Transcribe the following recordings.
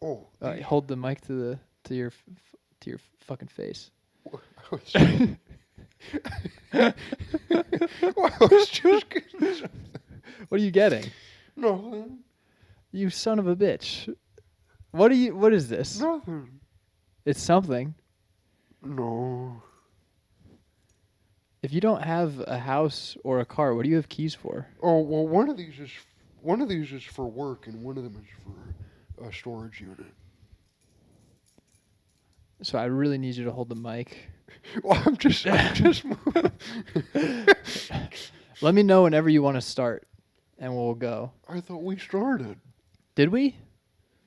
Oh, Hold the mic to your to your fucking face. I was just getting What are you getting? nothing. You son of a bitch. What is this? Nothing. It's something. No. If you don't have a house or a car, what do you have keys for? Oh well, one of these is for work, and one of them is for a storage unit. So I really need you to hold the mic. Well, I'm just moving. Let me know whenever you want to start, and we'll go. I thought we started. Did we?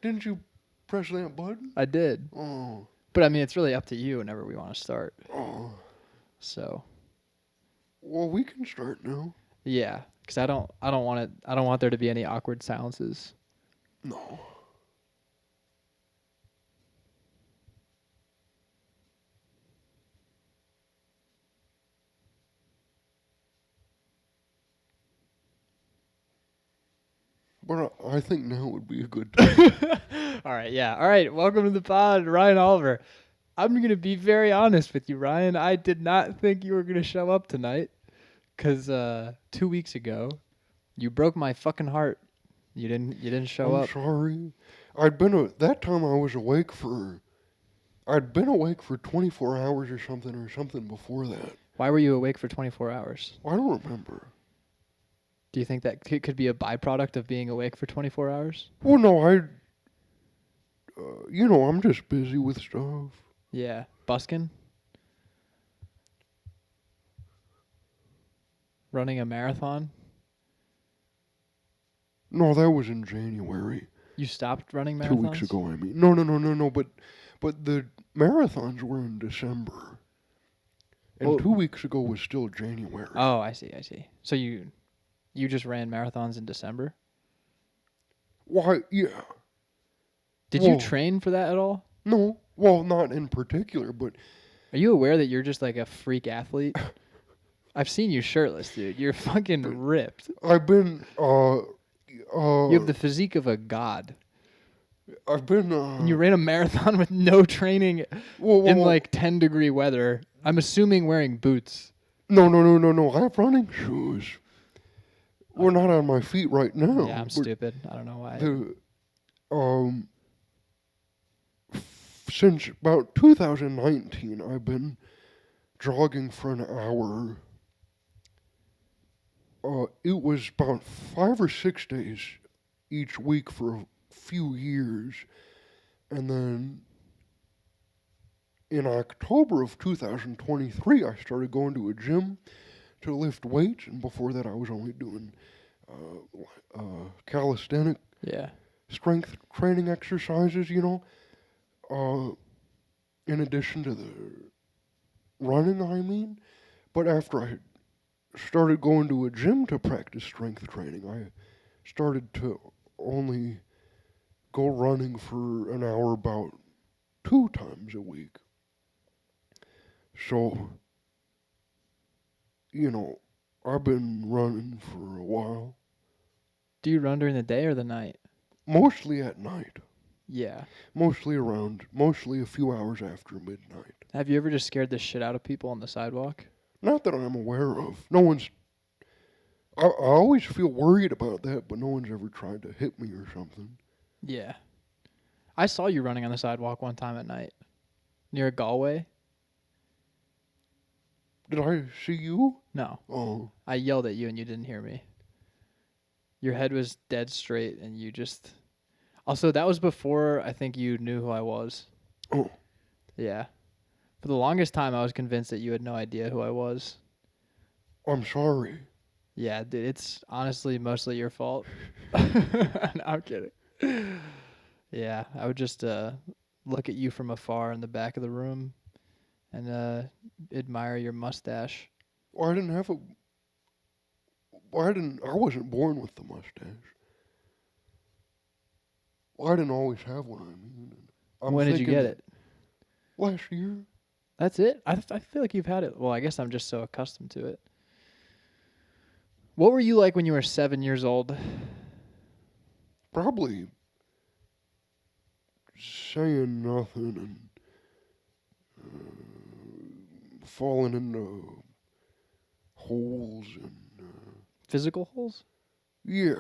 Didn't you press that button? I did. Oh. But I mean, it's really up to you whenever we want to start. Oh. So. Well, we can start now. Yeah, because I don't want there to be any awkward silences. No. But I think now would be a good time. All right, yeah. All right, welcome to the pod, Ryan Oliver. I'm going to be very honest with you, Ryan. I did not think you were going to show up tonight because 2 weeks ago, you broke my fucking heart. You didn't show I'm up. sorry. That time I was awake for. I'd been awake for 24 hours or something before that. Why were you awake for 24 hours? I don't remember. Do you think that could be a byproduct of being awake for 24 hours? Well, no, I'm just busy with stuff. Yeah. Buskin? Running a marathon? No, that was in January. You stopped running marathons? 2 weeks ago, I mean. No. But the marathons were in December. And Well, 2 weeks ago was still January. Oh, I see. So you just ran marathons in December? Why, yeah. Did you train for that at all? No. Well, not in particular, but... Are you aware that you're just like a freak athlete? I've seen you shirtless, dude. You're fucking ripped. I've been, You have the physique of a god. I've been, And you ran a marathon with no training in like 10-degree weather. I'm assuming wearing boots. No. I have running shoes. We're not on my feet right now. Yeah, I'm stupid. I don't know why. Since about 2019, I've been jogging for an hour. It was about 5 or 6 days each week for a few years. And then in October of 2023, I started going to a gym to lift weights. And before that, I was only doing calisthenic strength training exercises, in addition to the running, I mean. But after I started going to a gym to practice strength training, I started to only go running for an hour about 2 times a week. So, I've been running for a while. Do you run during the day or the night? Mostly at night. Yeah. Mostly a few hours after midnight. Have you ever just scared the shit out of people on the sidewalk? Not that I'm aware of. No one's... I always feel worried about that, but no one's ever tried to hit me or something. Yeah. I saw you running on the sidewalk one time at night. Near Galway. Did I see you? No. Oh. I yelled at you and you didn't hear me. Your head was dead straight and you just... Also, that was before I think you knew who I was. Oh. Yeah. For the longest time, I was convinced that you had no idea who I was. I'm sorry. Yeah, dude, it's honestly mostly your fault. No, I'm kidding. Yeah, I would just look at you from afar in the back of the room and admire your mustache. Well, I didn't have a... I wasn't born with the mustache. Well, I didn't always have one, I mean. When did you get it? Last year. That's it? I feel like you've had it. Well, I guess I'm just so accustomed to it. What were you like when you were 7 years old? Probably saying nothing and falling into holes and Physical holes? yeah,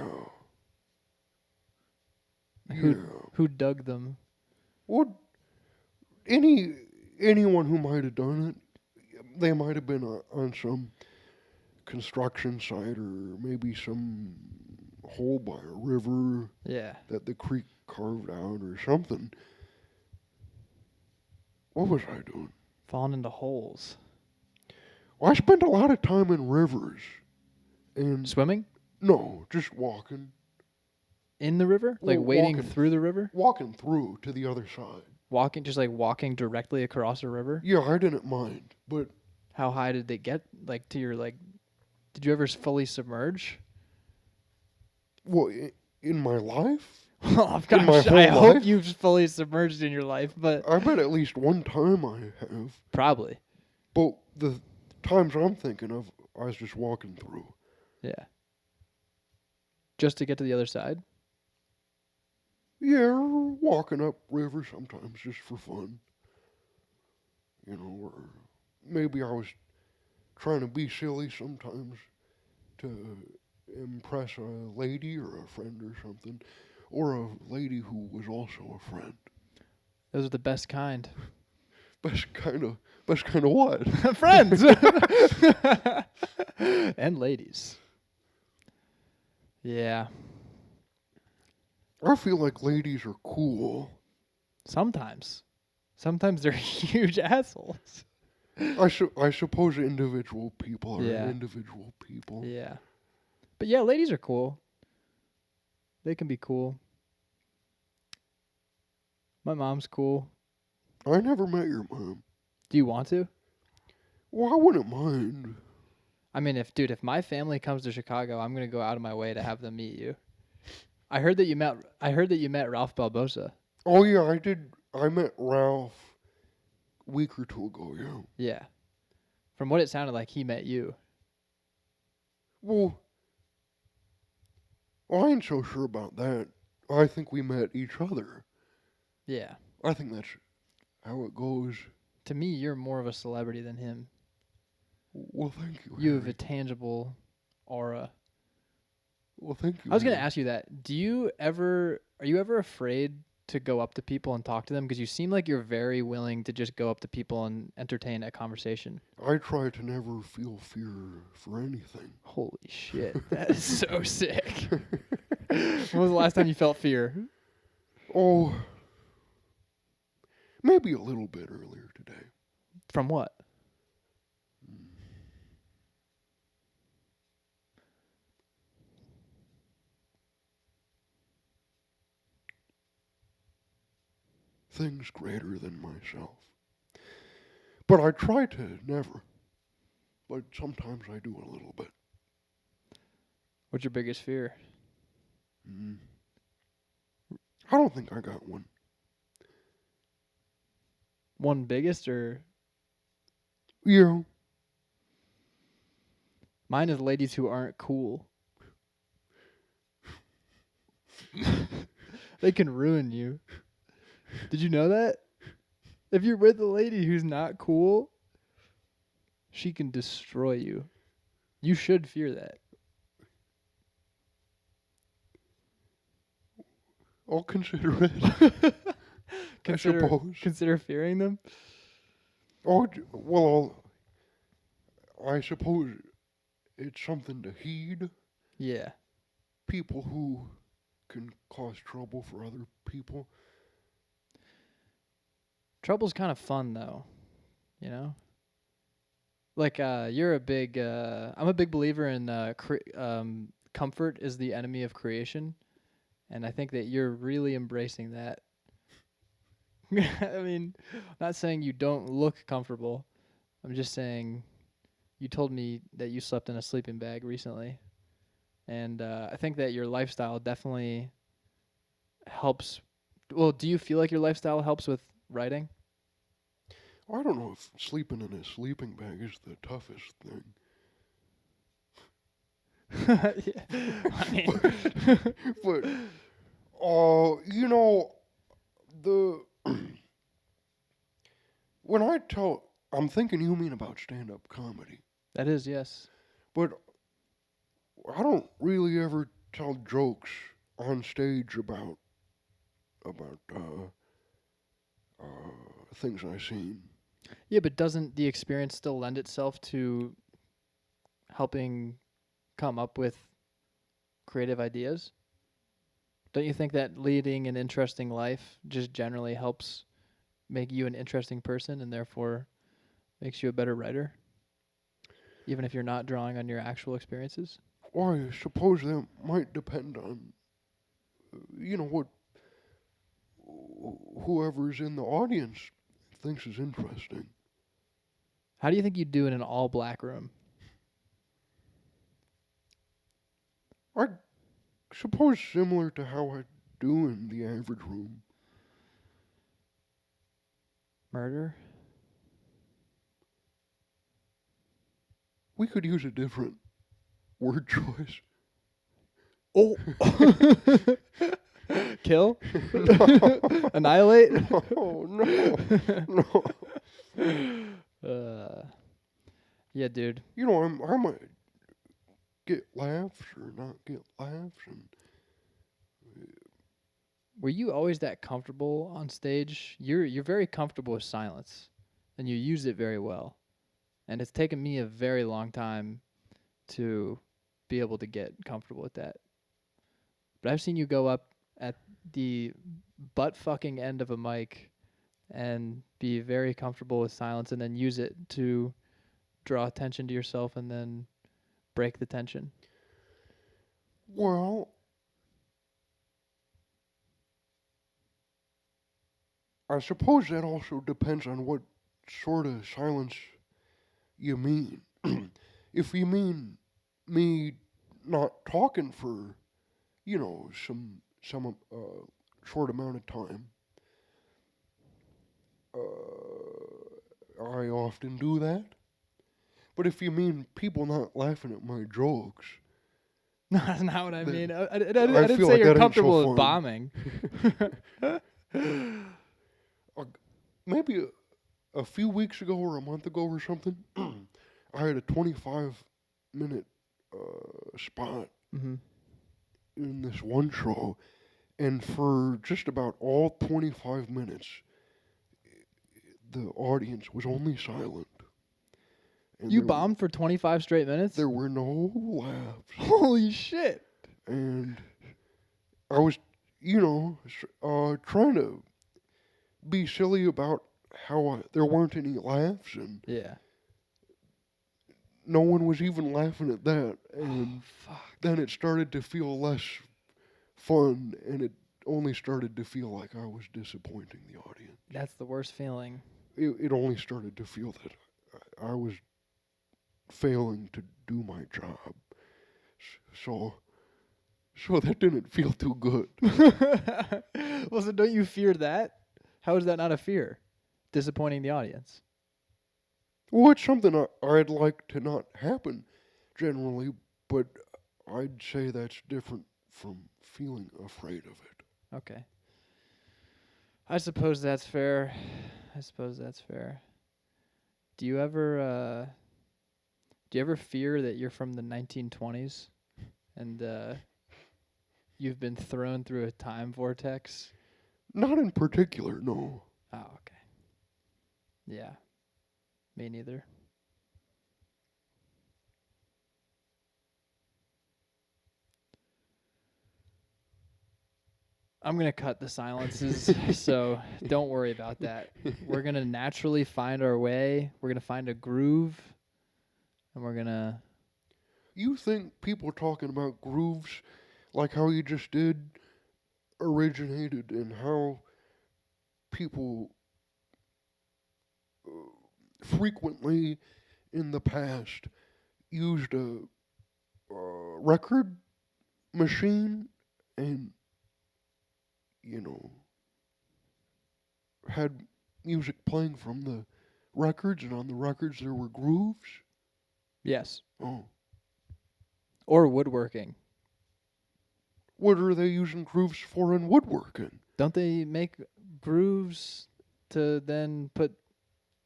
Who yeah. who dug them? What anyone who might have done it, they might have been on some construction site or maybe some hole by a river Yeah. that the creek carved out or something. What was I doing? Falling into holes. Well, I spent a lot of time in rivers and Swimming? no, just walking. In the river? Like Well, wading walking. through the river? Walking through to the other side. Walking, just like walking directly across a river? Yeah, I didn't mind, but How high did they get? Like to your like, did you ever fully submerge? well, in my life, Well, In my I whole hope life? you've fully submerged in your life, but I bet at least one time I have. probably. But the times I'm thinking of, I was just walking through. Yeah. Just to get to the other side? Yeah, or walking up rivers sometimes just for fun. You know, or maybe I was trying to be silly sometimes to impress a lady or a friend or something, or a lady who was also a friend. Those are the best kind. Best kind of what? Friends! And ladies. Yeah. I feel like ladies are cool. Sometimes. Sometimes they're huge assholes. I suppose individual people are Yeah. individual people. Yeah. But yeah, ladies are cool. They can be cool. My mom's cool. I never met your mom. Do you want to? Well, I wouldn't mind. I mean, if my family comes to Chicago, I'm gonna go out of my way to have them meet you. I heard that you met Ralph Barbosa. Oh yeah, I did. I met Ralph a week or two ago. Yeah. Yeah. From what it sounded like, he met you. Well, I ain't so sure about that. I think we met each other. Yeah. I think that's how it goes. To me, you're more of a celebrity than him. Well, thank you. You have a Harry. tangible aura. Well, thank you. I was gonna Harry. ask you that. Are you ever afraid to go up to people and talk to them? Because you seem like you're very willing to just go up to people and entertain a conversation. I try to never feel fear for anything. Holy shit, that is so sick. When was the last time you felt fear? Oh, maybe a little bit earlier today. From what? Things greater than myself. But I try to never. But sometimes I do a little bit. What's your biggest fear? Mm. I don't think I got one. One biggest or Yeah. mine is ladies who aren't cool. They can ruin you. Did you know that? If you're with a lady who's not cool, she can destroy you. You should fear that. I'll consider it. I suppose. Consider fearing them. Oh, well, I suppose it's something to heed. Yeah. People who can cause trouble for other people. Trouble's kind of fun though, you know? Like you're a big I'm a big believer in comfort is the enemy of creation, and I think that you're really embracing that. I mean, I'm not saying you don't look comfortable. I'm just saying you told me that you slept in a sleeping bag recently. And I think that your lifestyle definitely helps. Well, do you feel like your lifestyle helps with writing? I don't know if sleeping in a sleeping bag is the toughest thing. Yeah. I mean, But, you know, the when I tell, I'm thinking you mean about stand-up comedy, That is, yes. but I don't really ever tell jokes on stage about things I've seen. Yeah, but doesn't the experience still lend itself to helping come up with creative ideas? Don't you think that leading an interesting life just generally helps make you an interesting person and therefore makes you a better writer? Even if you're not drawing on your actual experiences? Well, I suppose that might depend on, what whoever's in the audience thinks is interesting. How do you think you'd do in an all black room? I suppose similar to how I do in the average room. Murder? We could use a different word choice. Oh! Kill? Annihilate? Oh no, no. Yeah, dude. I might get laughs or not get laughs, and Were you always that comfortable on stage? You're very comfortable with silence, and you use it very well. And it's taken me a very long time to be able to get comfortable with that. But I've seen you go up at the butt fucking end of a mic and be very comfortable with silence, and then use it to draw attention to yourself and then break the tension. well, I suppose that also depends on what sort of silence you mean. If you mean me not talking for, some short amount of time, I often do that. But if you mean people not laughing at my jokes, No, that's not what I Then mean. I I didn't feel say like you're that ain't so comfortable with fun. bombing. maybe a few weeks ago or a month ago or something, I had a 25-minute spot Mm-hmm. in this one show, and for just about all 25 minutes, the audience was only silent. And You bombed for 25 straight minutes? there were no laughs. Holy shit. And I was, trying to be silly about how there weren't any laughs, and Yeah. no one was even laughing at that. And Fuck. then it started to feel less fun, and it only started to feel like I was disappointing the audience. That's the worst feeling. It only started to feel that I was failing to do my job. So that didn't feel too good. Well, so don't you fear that? How is that not a fear? Disappointing the audience. Well, it's something I'd like to not happen generally, but I'd say that's different from feeling afraid of it. Okay. I suppose that's fair. Do you ever fear that you're from the 1920s and you've been thrown through a time vortex? Not in particular, no. Oh, okay. Yeah. Me neither. I'm going to cut the silences, so don't worry about that. We're going to naturally find our way. We're going to find a groove, and we're going to... You think people talking about grooves, like how you just did, originated in how people frequently in the past used a record machine and, had music playing from the records, and on the records there were grooves? Yes. Oh. Or woodworking. What are they using grooves for in woodworking? Don't they make grooves to then put,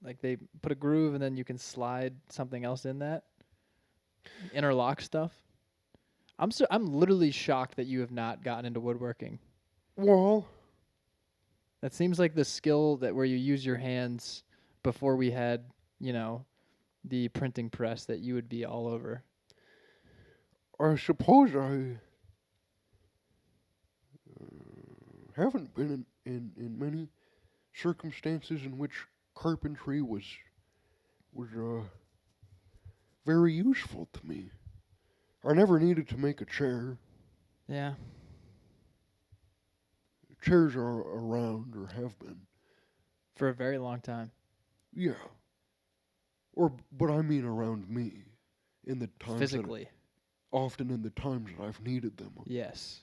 like they put a groove and then you can slide something else in that? Interlock stuff? I'm literally shocked that you have not gotten into woodworking. Well, That seems like the skill that where you use your hands before we had, you know, the printing press that you would be all over. I suppose I haven't been in many circumstances in which carpentry was very useful to me. I never needed to make a chair. Yeah. Chairs are around or have been. For a very long time. Yeah. But I mean around me in the times Physically. often in the times that I've needed them. Yes.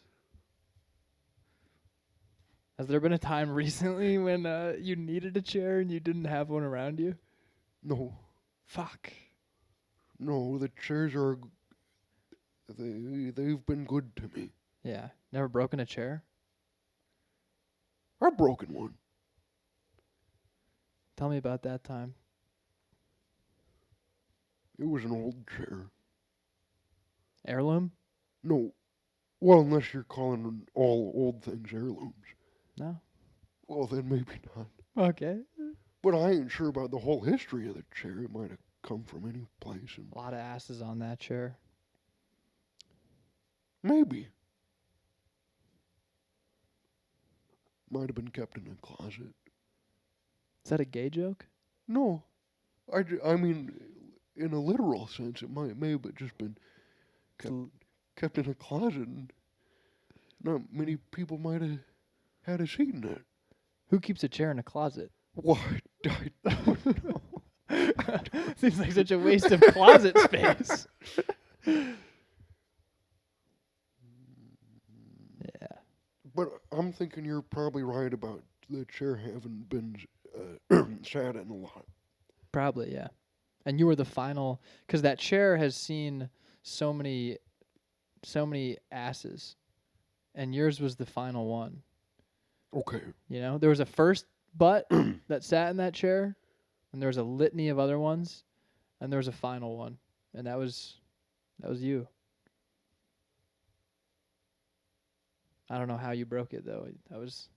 Has there been a time recently when you needed a chair and you didn't have one around you? No, Fuck. no, the chairs are they've been good to me. Yeah. Never broken a chair? I've broken one. Tell me about that time. It was an old chair. Heirloom? No, well, unless you're calling all old things heirlooms. No. Well, then maybe not. Okay. But I ain't sure about the whole history of the chair. It might have come from any place. And A lot of asses on that chair. maybe. Might have been kept in a closet. Is that a gay joke? No, I mean, in a literal sense, it may have just been kept in a closet, and not many people might have had a seat in it. Who keeps a chair in a closet? What? I don't know. Seems like such a waste of closet space. Yeah. But I'm thinking you're probably right about the chair having been sat in a lot. Probably, yeah. And you were the final, because that chair has seen so many asses, and yours was the final one. Okay. You know, there was a first butt that sat in that chair, and there was a litany of other ones, and there was a final one, and that was you. I don't know how you broke it though. I was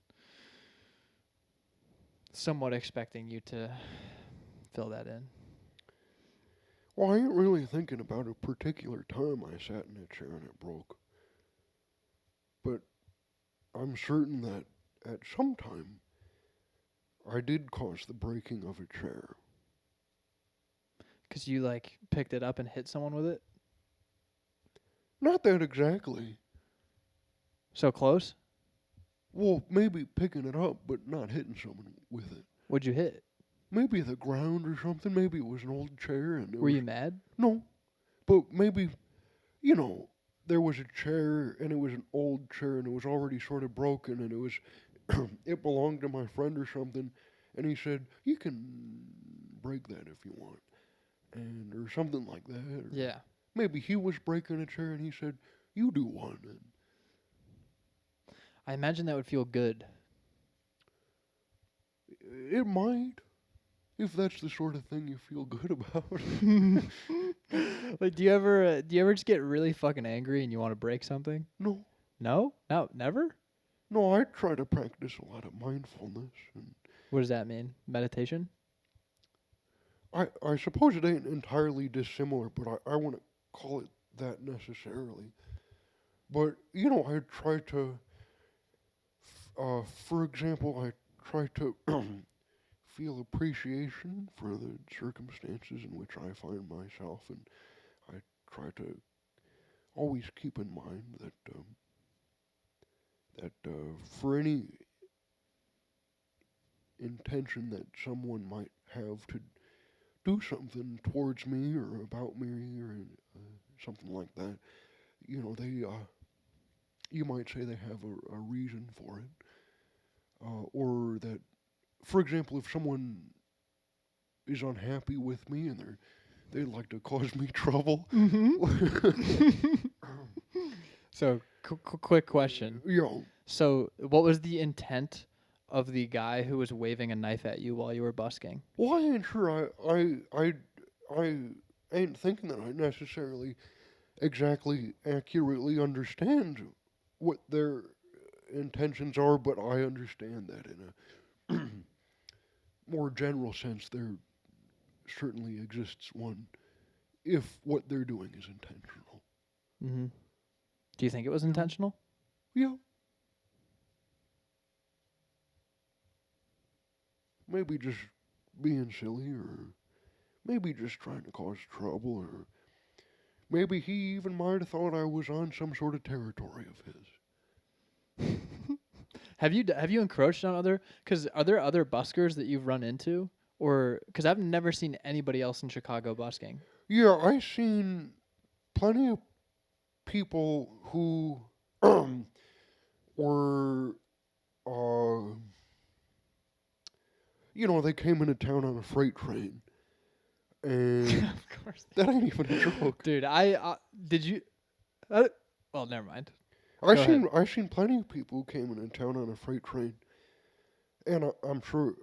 somewhat expecting you to fill that in. Well, I ain't really thinking about a particular time I sat in a chair and it broke. But I'm certain that at some time I did cause the breaking of a chair. 'Cause you like picked it up and hit someone with it. Not that exactly. So close. Well, maybe picking it up, but not hitting someone with it. What'd you hit? Maybe the ground or something. Maybe it was an old chair and Were you mad? No. But maybe, you know, there was a chair and it was an old chair and it was already sort of broken and it was, it belonged to my friend or something. And he said, you can break that if you want. And, or something like that. Or Yeah. maybe he was breaking a chair and he said, you do one. And I imagine that would feel good. it might. If that's the sort of thing you feel good about. Like, do you ever just get really fucking angry and you want to break something? No. No, never. No, I try to practice a lot of mindfulness. And What does that mean? Meditation? I suppose it ain't entirely dissimilar, but I wouldn't call it that necessarily. But, you know, I try to, for example, I try to feel appreciation for the circumstances in which I find myself, and I try to always keep in mind that for any intention that someone might have to do something towards me or about me or something like that, you know, you might say they have a reason for it, or that, for example, if someone is unhappy with me and they like to cause me trouble. So, quick question. You know, So, what was the intent of the guy who was waving a knife at you while you were busking? Well, I ain't sure. I ain't thinking that I necessarily exactly accurately understand what their intentions are, but I understand that in a more general sense, there certainly exists one if what they're doing is intentional. Mm-hmm. Do you think it was Yeah. intentional? Yeah. Maybe just being silly, or maybe just trying to cause trouble, or maybe he even might have thought I was on some sort of territory of his. Have you encroached on other? Because are there other buskers that you've run into, or because I've never seen anybody else in Chicago busking. Yeah, I seen plenty of people who were, uh, they came into town on a freight train, and Of course, that ain't even a joke. dude. I did you? Well, never mind. I Go ahead. seen plenty of people who came into town on a freight train, and I'm sure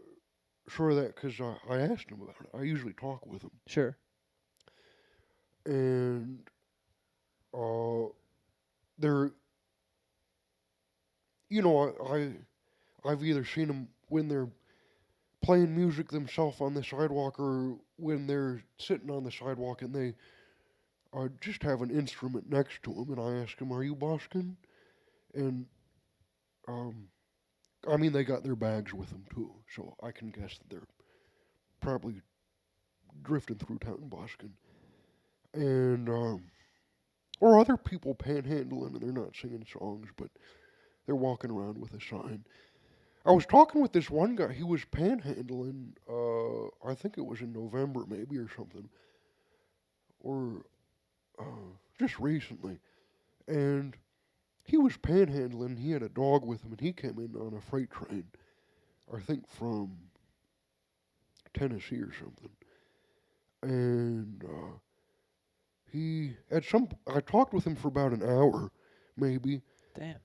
of that because I asked them about it. I usually talk with them, Sure. and uh, they're I've either seen them when they're playing music themselves on the sidewalk, or when they're sitting on the sidewalk and they just have an instrument next to them, and I ask them, "Are you busking?" And um, I mean, they got their bags with them too, so I can guess that they're probably drifting through town busking. And or other people panhandling and they're not singing songs, but they're walking around with a sign. I was talking with this one guy. He was panhandling. I think it was in November, maybe, or something, or just recently. And he was panhandling. He had a dog with him, and he came in on a freight train. I think from Tennessee or something. And I talked with him for about an hour, maybe. Damn.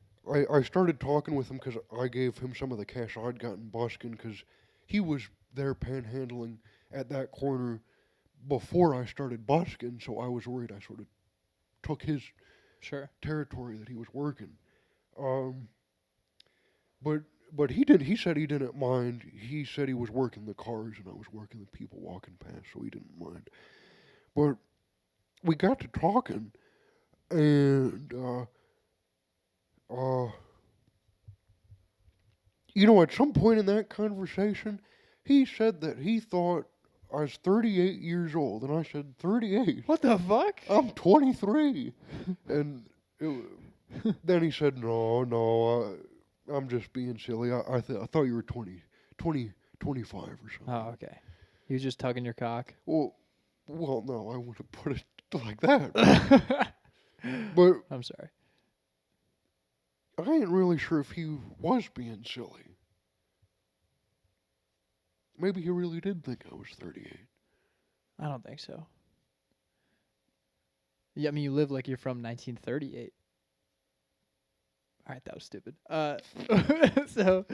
I started talking with him because I gave him some of the cash I'd gotten busking because he was there panhandling at that corner before I started busking, so I was worried I sort of took his Sure. territory that he was working. Um, but he did. He said he didn't mind. He said he was working the cars and I was working the people walking past, so he didn't mind. But we got to talking, and uh, at some point in that conversation, he said that he thought I was 38 years old, and I said 38. What the fuck? I'm 23, and then he said, no, I'm just being silly. I thought you were 25 or something. Oh, okay. He was just tugging your cock. Well, no, I wouldn't put it like that. But I'm sorry. I ain't really sure if he was being silly. Maybe he really did think I was 38. I don't think so. Yeah, I mean, you live like you're from 1938. All right, that was stupid. So,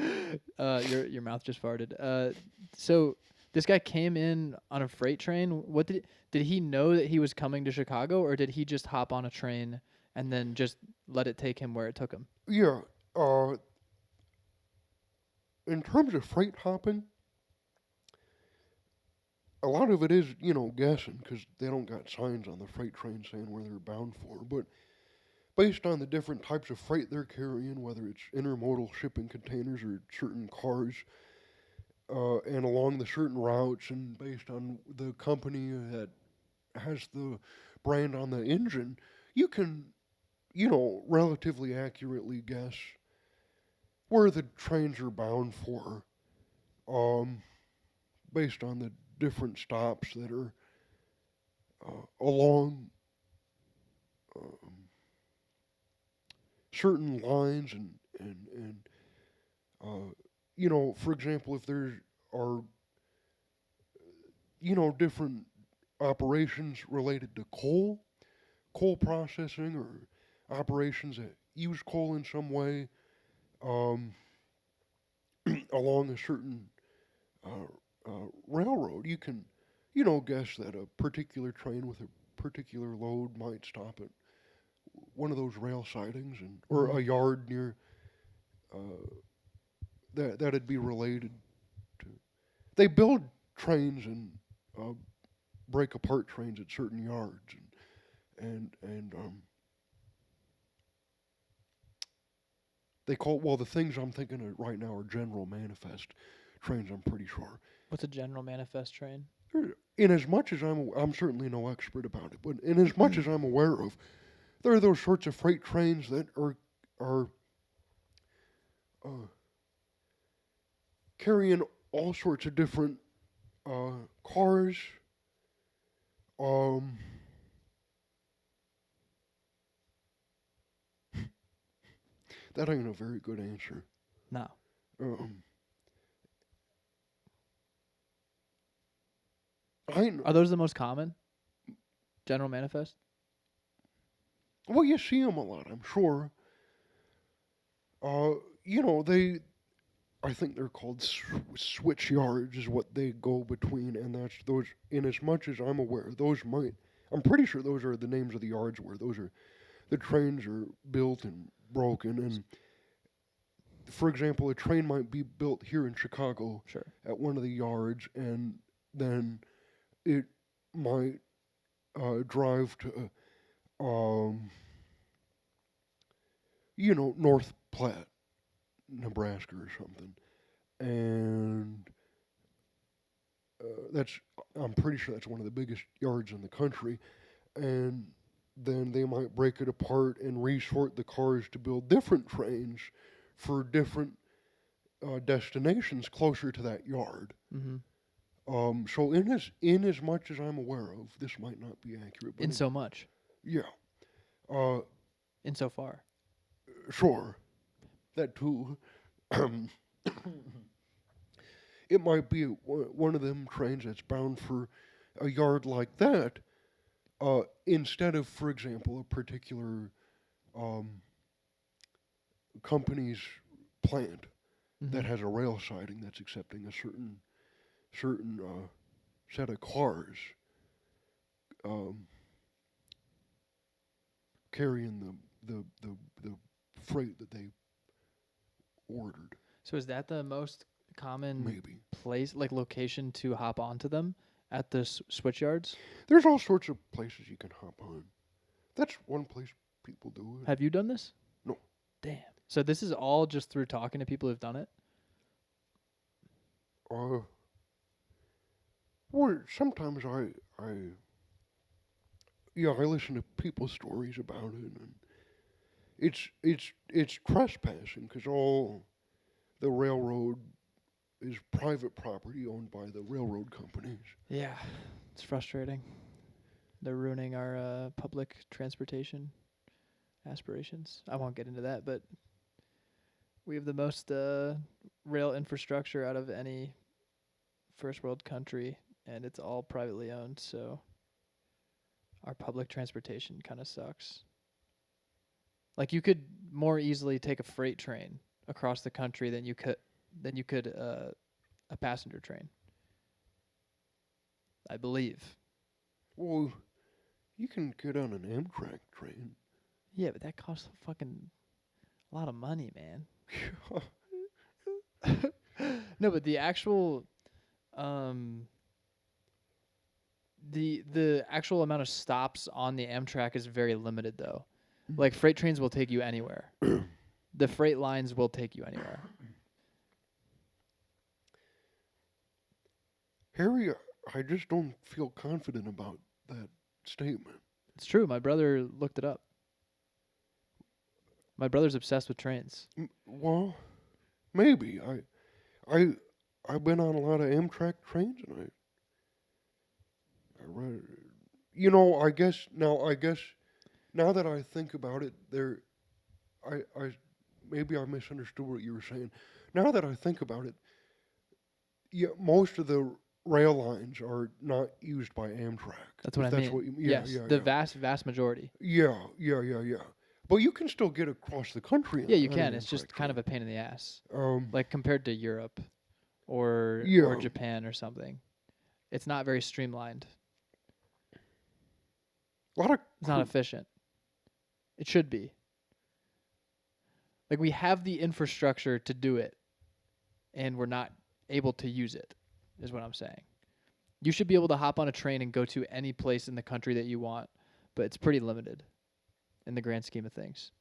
your mouth just farted. So this guy came in on a freight train. What did he know that he was coming to Chicago, or did he just hop on a train and then just let it take him where it took him? Yeah. In terms of freight hopping, a lot of it is, guessing because they don't got signs on the freight train saying where they're bound for. But based on the different types of freight they're carrying, whether it's intermodal shipping containers or certain cars, and along the certain routes, and based on the company that has the brand on the engine, you can, relatively accurately guess where the trains are bound for, um, based on the different stops that are along um, certain lines, and for example, if there are different operations related to coal processing, or operations that use coal in some way, um, along a certain uh, railroad, you can, guess that a particular train with a particular load might stop at one of those rail sidings and or Mhm. a yard near uh, that'd be related to. They build trains and uh, break apart trains at certain yards and they call the things I'm thinking of right now are general manifest trains. I'm pretty sure. What's a general manifest train? In as much as I'm certainly no expert about it, but in as much as I'm aware of, there are those sorts of freight trains that are uh, carrying all sorts of different cars. Um, that ain't a very good answer. No. Um, I Are those the most common? General manifest? well, you see them a lot, I'm sure. Uh, they. I think they're called switch yards, is what they go between, and that's those. In as much as I'm aware, those might. I'm pretty sure those are the names of the yards where those are. The trains are built and broken, and for example, a train might be built here in Chicago Sure. at one of the yards, and then it might drive to, North Platte, Nebraska, or something, and that's. I'm pretty sure that's one of the biggest yards in the country, and then they might break it apart and resort the cars to build different trains for different destinations closer to that yard. Mm-hmm. So in as much as I'm aware of, this might not be accurate, but In so much. yeah, uh, In so far. sure, that too. It might be one of them trains that's bound for a yard like that, instead of, for example, a particular um, company's plant Mm-hmm. that has a rail siding that's accepting a certain set of cars, um, carrying the freight that they ordered. So is that the most common Maybe place, like location to hop onto them at the switch yards? there's all sorts of places you can hop on. That's one place people do it. Have you done this? No. Damn. So this is all just through talking to people who've done it? Uh, well, sometimes I listen to people's stories about it, and it's trespassing because all the railroad is private property owned by the railroad companies. Yeah. It's frustrating. They're ruining our public transportation aspirations. I won't get into that, but we have the most rail infrastructure out of any first world country, and it's all privately owned, so our public transportation kind of sucks. Like you could more easily take a freight train across the country than you could a passenger train. I believe. Well, you can get on an Amtrak train. Yeah, but that costs fucking a lot of money, man. No, but the actual the actual amount of stops on the Amtrak is very limited though. Like freight trains will take you anywhere. The freight lines will take you anywhere. Harry, I just don't feel confident about that statement. It's true. My brother looked it up. My brother's obsessed with trains. Well, maybe I've been on a lot of Amtrak trains, and I read, I guess now that I think about it, I maybe I misunderstood what you were saying. Now that I think about it, yeah, most of the rail lines are not used by Amtrak. That's what If I that's mean. what you, Yes, yeah, the yeah. vast majority. Yeah, yeah, yeah, yeah. But you can still get across the country. Yeah, you on can. an It's just Amtrak kind of train. a pain in the ass, Um, like compared to Europe or yeah, Japan or something. It's not very streamlined. a lot of It's not efficient. It should be. Like we have the infrastructure to do it, and we're not able to use it. Is what I'm saying. You should be able to hop on a train and go to any place in the country that you want, but it's pretty limited in the grand scheme of things.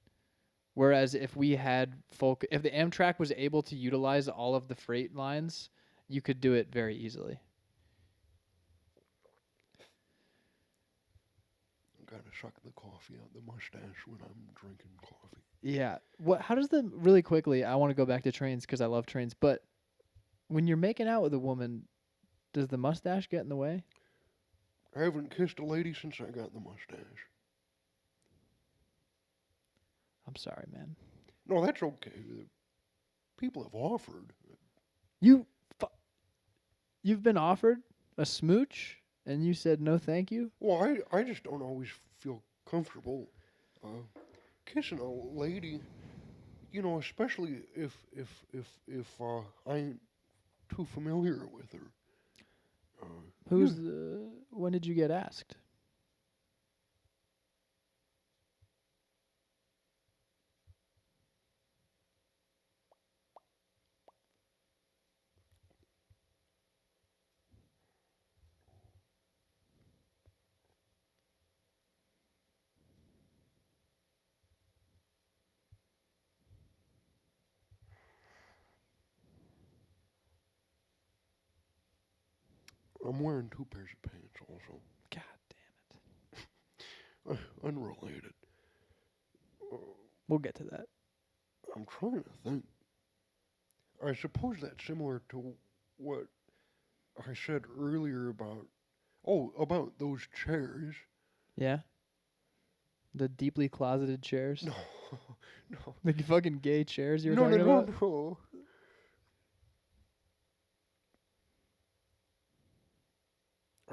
Whereas if we had if the Amtrak was able to utilize all of the freight lines, you could do it very easily. gotta suck the coffee out the mustache when I'm drinking coffee. Yeah. What? How does the really quickly? I want to go back to trains because I love trains. But when you're making out with a woman, does the mustache get in the way? I haven't kissed a lady since I got the mustache. I'm sorry, man. No, that's okay. People have offered. You've been offered a smooch and you said no, thank you. Well, I just don't always feel comfortable kissing a lady. You know, especially if I ain't too familiar with her. Who's the? When did you get asked? I'm wearing 2 pairs of pants also. God damn it. Unrelated. We'll get to that. I'm trying to think. I suppose that's similar to what I said earlier about. Oh, about those chairs. Yeah. The deeply closeted chairs. No, no, The fucking gay chairs you were no, no, talking no, about. no.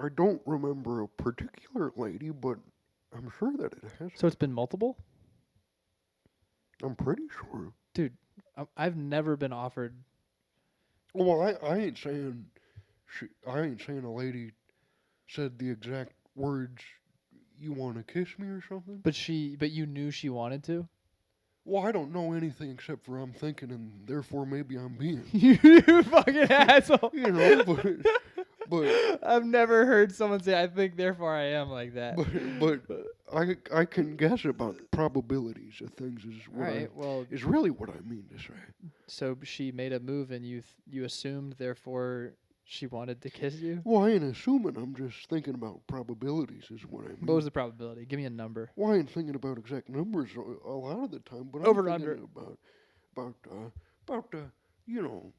I don't remember a particular lady, but I'm sure that it has. So it's been multiple? I'm pretty sure. Dude, I've never been offered. Well, I ain't saying. I ain't saying a lady said the exact words. You want to kiss me or something? But you knew she wanted to? Well, I don't know anything except for I'm thinking, and therefore maybe I'm being. You fucking asshole. You know, but I've never heard someone say, I think, therefore I am like that. but I can guess about probabilities of things is what Alright, well, is really what I mean to say. so she made a move and you assumed, therefore, she wanted to kiss you? Well, I ain't assuming. I'm just thinking about probabilities is what I mean. What was the probability? Give me a number. Well, I ain't thinking about exact numbers a lot of the time, but Over I'm and thinking under. about you know,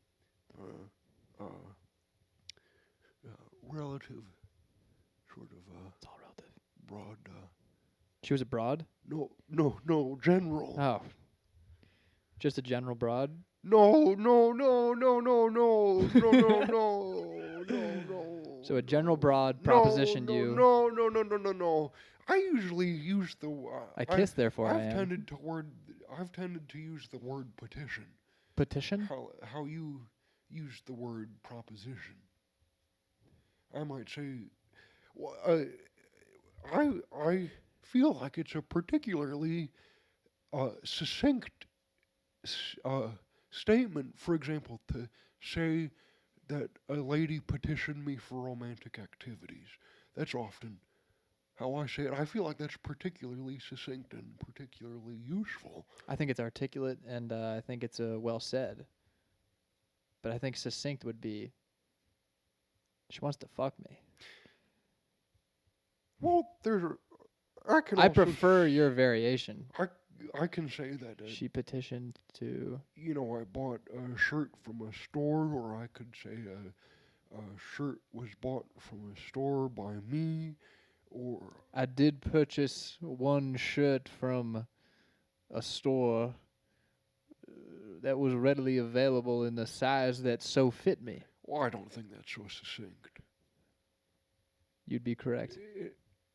relative sort of It's all relative. broad. She was a broad? No, general. Oh. Just a general broad? No. So a general broad No, propositioned no, you. No. I usually use the. I kiss, therefore I am. I've tended to use the word petition. Petition? How you use the word proposition. I might say, well, I feel like it's a particularly succinct statement. For example, to say that a lady petitioned me for romantic activities. That's often how I say it. I feel like that's particularly succinct and particularly useful. I think it's articulate and I think it's well said. But I think succinct would be, she wants to fuck me. Well, I prefer your variation. I can say that. She petitioned to. You know, I bought a shirt from a store, or I could say a shirt was bought from a store by me, or I did purchase one shirt from a store that was readily available in the size that so fit me. well, I don't think that's so succinct. You'd be correct.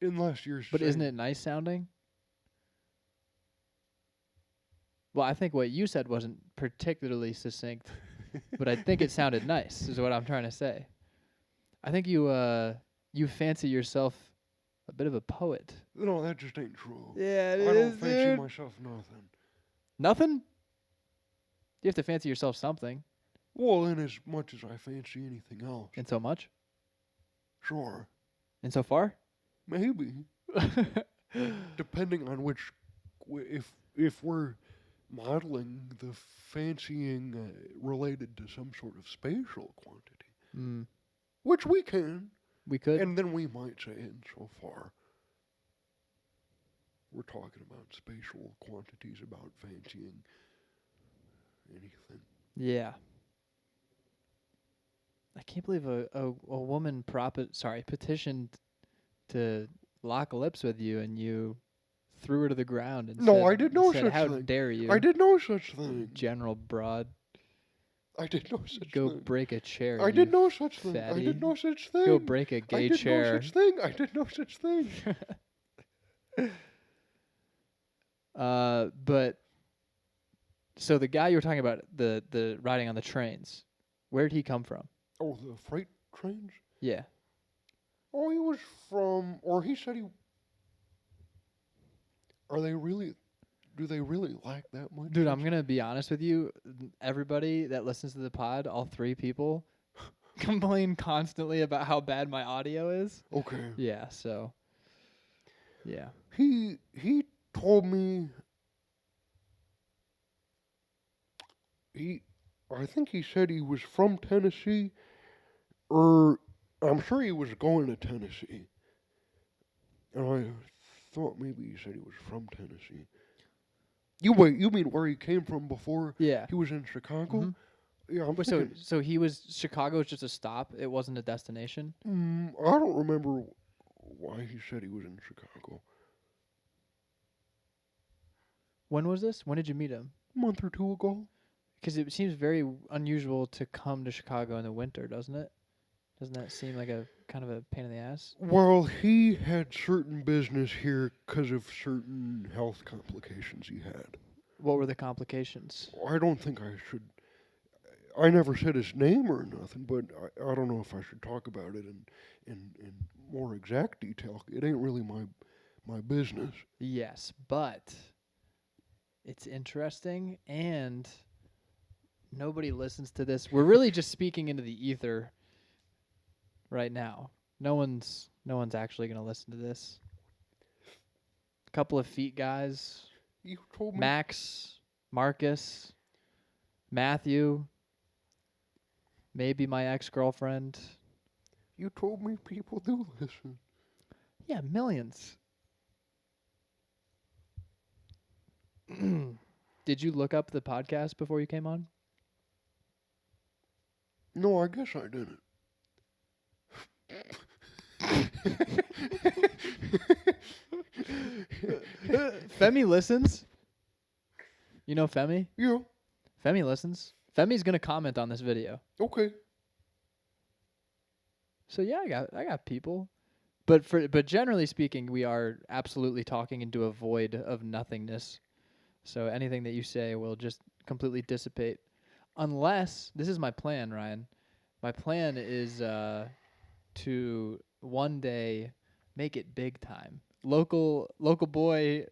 Unless you're But saying, isn't it nice sounding? Well, I think what you said wasn't particularly succinct, but I think it sounded nice. Is what I'm trying to say. I think you fancy yourself a bit of a poet. No, that just ain't true. Yeah, it I don't is, fancy dude. myself nothing. Nothing? You have to fancy yourself something. Well, in as much as I fancy anything else. In so much? Sure. In so far? Maybe. Depending on which, if we're modeling the fancying related to some sort of spatial quantity, which we can, We could. and then we might say in so far we're talking about spatial quantities about fancying anything. Yeah. I can't believe a woman petitioned to lock lips with you, and you threw her to the ground and No, said, I did no said, such "How thing. dare you?" I did no such thing. General Broad. I did no such Go thing. break a chair. I you did no such thing. I fatty. did no such thing. Go break a I gay did chair. no such thing. I did no such thing. But so the guy you were talking about, the riding on the trains, where did he come from? Oh, the freight trains? Yeah. Oh, he was from, or he said he. Are they really? Do they really lack that much? Dude, I'm gonna be honest with you. Everybody that listens to the pod, all three people, complain constantly about how bad my audio is. Okay. Yeah, so yeah. He told me I think he said he was from Tennessee, or I'm sure he was going to Tennessee. And I thought maybe he said he was from Tennessee. You mean where he came from before? Yeah. He was in Chicago? Mhm. Yeah, I'm Wait, thinking, so he was Chicago was just a stop. It wasn't a destination. I don't remember why he said he was in Chicago. When was this? When did you meet him? A month or two ago. Because it seems very unusual to come to Chicago in the winter, doesn't it? Doesn't that seem like a kind of a pain in the ass? Well, he had certain business here because of certain health complications he had. What were the complications? I don't think I should. I never said his name or nothing, but I don't know if I should talk about it in more exact detail. It ain't really my business. Yes, but it's interesting, and nobody listens to this. We're really just speaking into the ether right now. No one's actually going to listen to this. A couple of feet guys. You told me. Max, Marcus, Matthew, maybe my ex-girlfriend. You told me people do listen. Yeah, millions. Did you look up the podcast before you came on? No, I guess I didn't. Femi listens. You know Femi? Yeah. Femi listens. Femi's gonna comment on this video. Okay. So yeah, I got people. But generally speaking, we are absolutely talking into a void of nothingness. So anything that you say will just completely dissipate. Unless this is my plan, Ryan. My plan is to one day make it big time. Local boy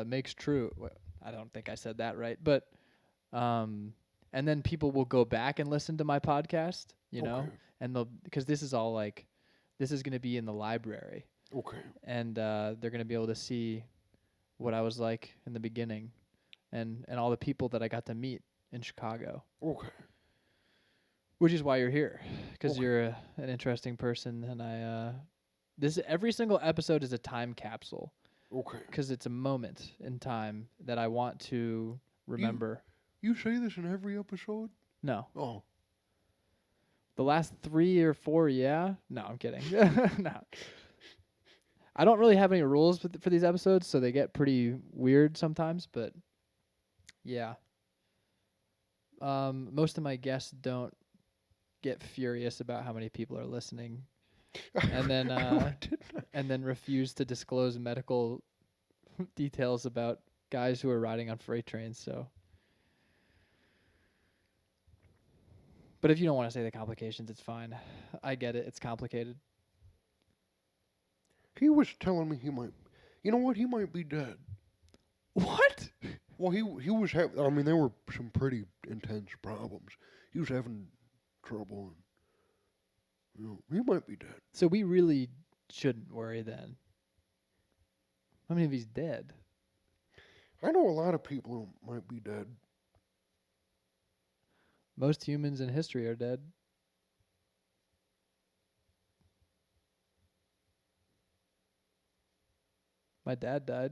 makes true. Well, I don't think I said that right, but and then people will go back and listen to my podcast, you know, Okay. and they'll because this is all like this is going to be in the library, Okay. and they're going to be able to see what I was like in the beginning, and all the people that I got to meet in Chicago. Okay. Which is why you're here, because Okay. you're an interesting person, and this every single episode is a time capsule, Okay. because it's a moment in time that I want to remember. You say this in every episode? No, Oh. the last 3 or 4, yeah. No, I'm kidding. No, I don't really have any rules for these episodes, so they get pretty weird sometimes. But yeah, most of my guests don't get furious about how many people are listening, and then refuse to disclose medical details about guys who are riding on freight trains. So, but if you don't want to say the complications, it's fine. I get it. It's complicated. He was telling me he might. You know what? He might be dead. What? Well, he was having. I mean, there were some pretty intense problems. He was having trouble, and he might be dead. So we really shouldn't worry then. I mean, if he's dead. I know a lot of people who might be dead. Most humans in history are dead. My dad died.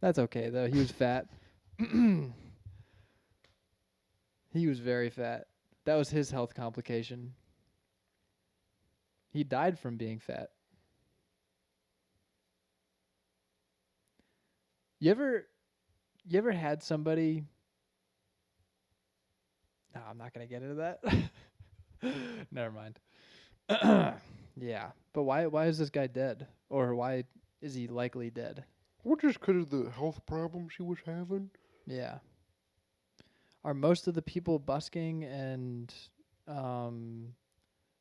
That's okay though. He was fat. He was very fat. That was his health complication. He died from being fat. You ever had somebody? No, I'm not gonna get into that. Never mind. Yeah, but why is this guy dead? Or why is he likely dead? Well, just because of the health problems he was having. Yeah. Are most of the people busking and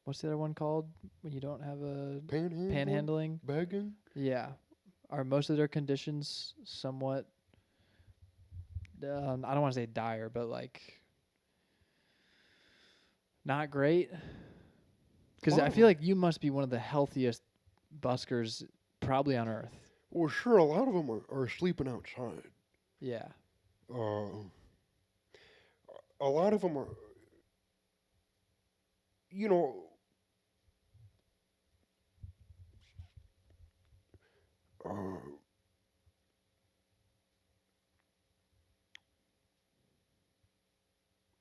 what's the other one called when you don't have a panhandling? Begging? Yeah. Are most of their conditions somewhat I don't want to say dire, but like not great? Because I feel like you must be one of the healthiest buskers probably on earth. Well, sure, a lot of them are sleeping outside. Yeah. A lot of them are, you know,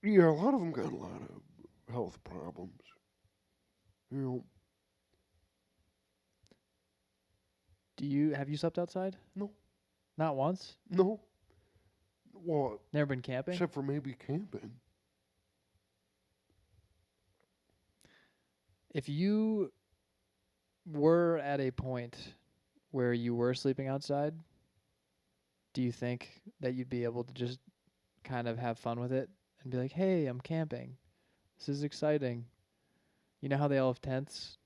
yeah, a lot of them got a lot of health problems. You know, Have you slept outside? no, Not once? no. Well, Never been camping? except for maybe camping. If you were at a point where you were sleeping outside, do you think that you'd be able to just kind of have fun with it and be like, hey, I'm camping. This is exciting. You know how they all have tents?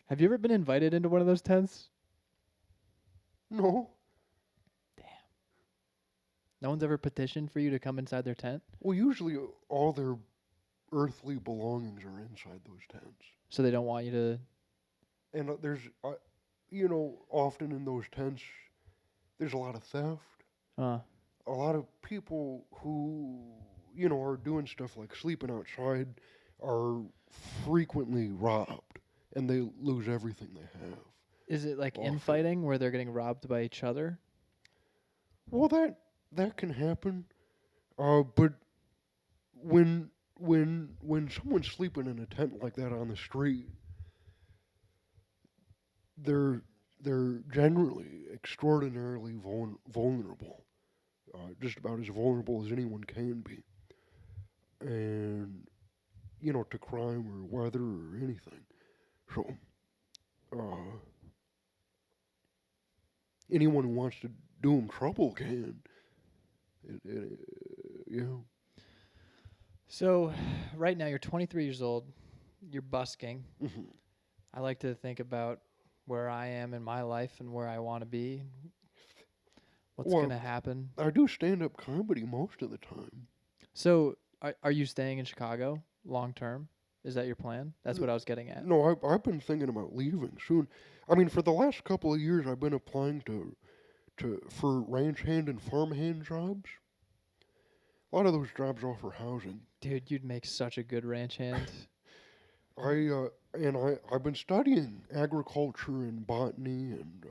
Have you ever been invited into one of those tents? No. No one's ever petitioned for you to come inside their tent? Well, usually all their earthly belongings are inside those tents. So they don't want you to. And there's, often in those tents, there's a lot of theft. Uh, A lot of people who, are doing stuff like sleeping outside are frequently robbed and they lose everything they have. is it like Often. infighting where they're getting robbed by each other? Well, that can happen. But when someone's sleeping in a tent like that on the street, they're generally extraordinarily vulnerable, just about as vulnerable as anyone can be, and to crime or weather or anything. So, anyone who wants to do them trouble can. Yeah. So, right now you're 23 years old. You're busking. Mm-hmm. I like to think about where I am in my life and where I want to be. What's Well, going to happen? I do stand-up comedy most of the time. So, are you staying in Chicago long term? Is that your plan? That's what I was getting at. No, I've been thinking about leaving soon. I mean, for the last couple of years, I've been applying for ranch hand and farm hand jobs. A lot of those jobs offer housing. Dude, you'd make such a good ranch hand. I've been studying agriculture and botany and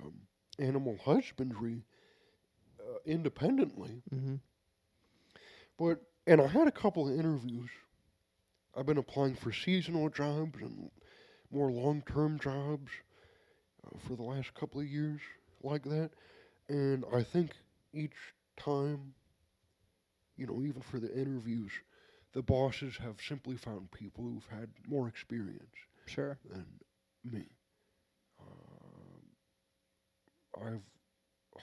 animal husbandry independently. Mm-hmm. And I had a couple of interviews. I've been applying for seasonal jobs and more long-term jobs for the last couple of years like that. And I think each time Even for the interviews, the bosses have simply found people who've had more experience Sure. than me. I've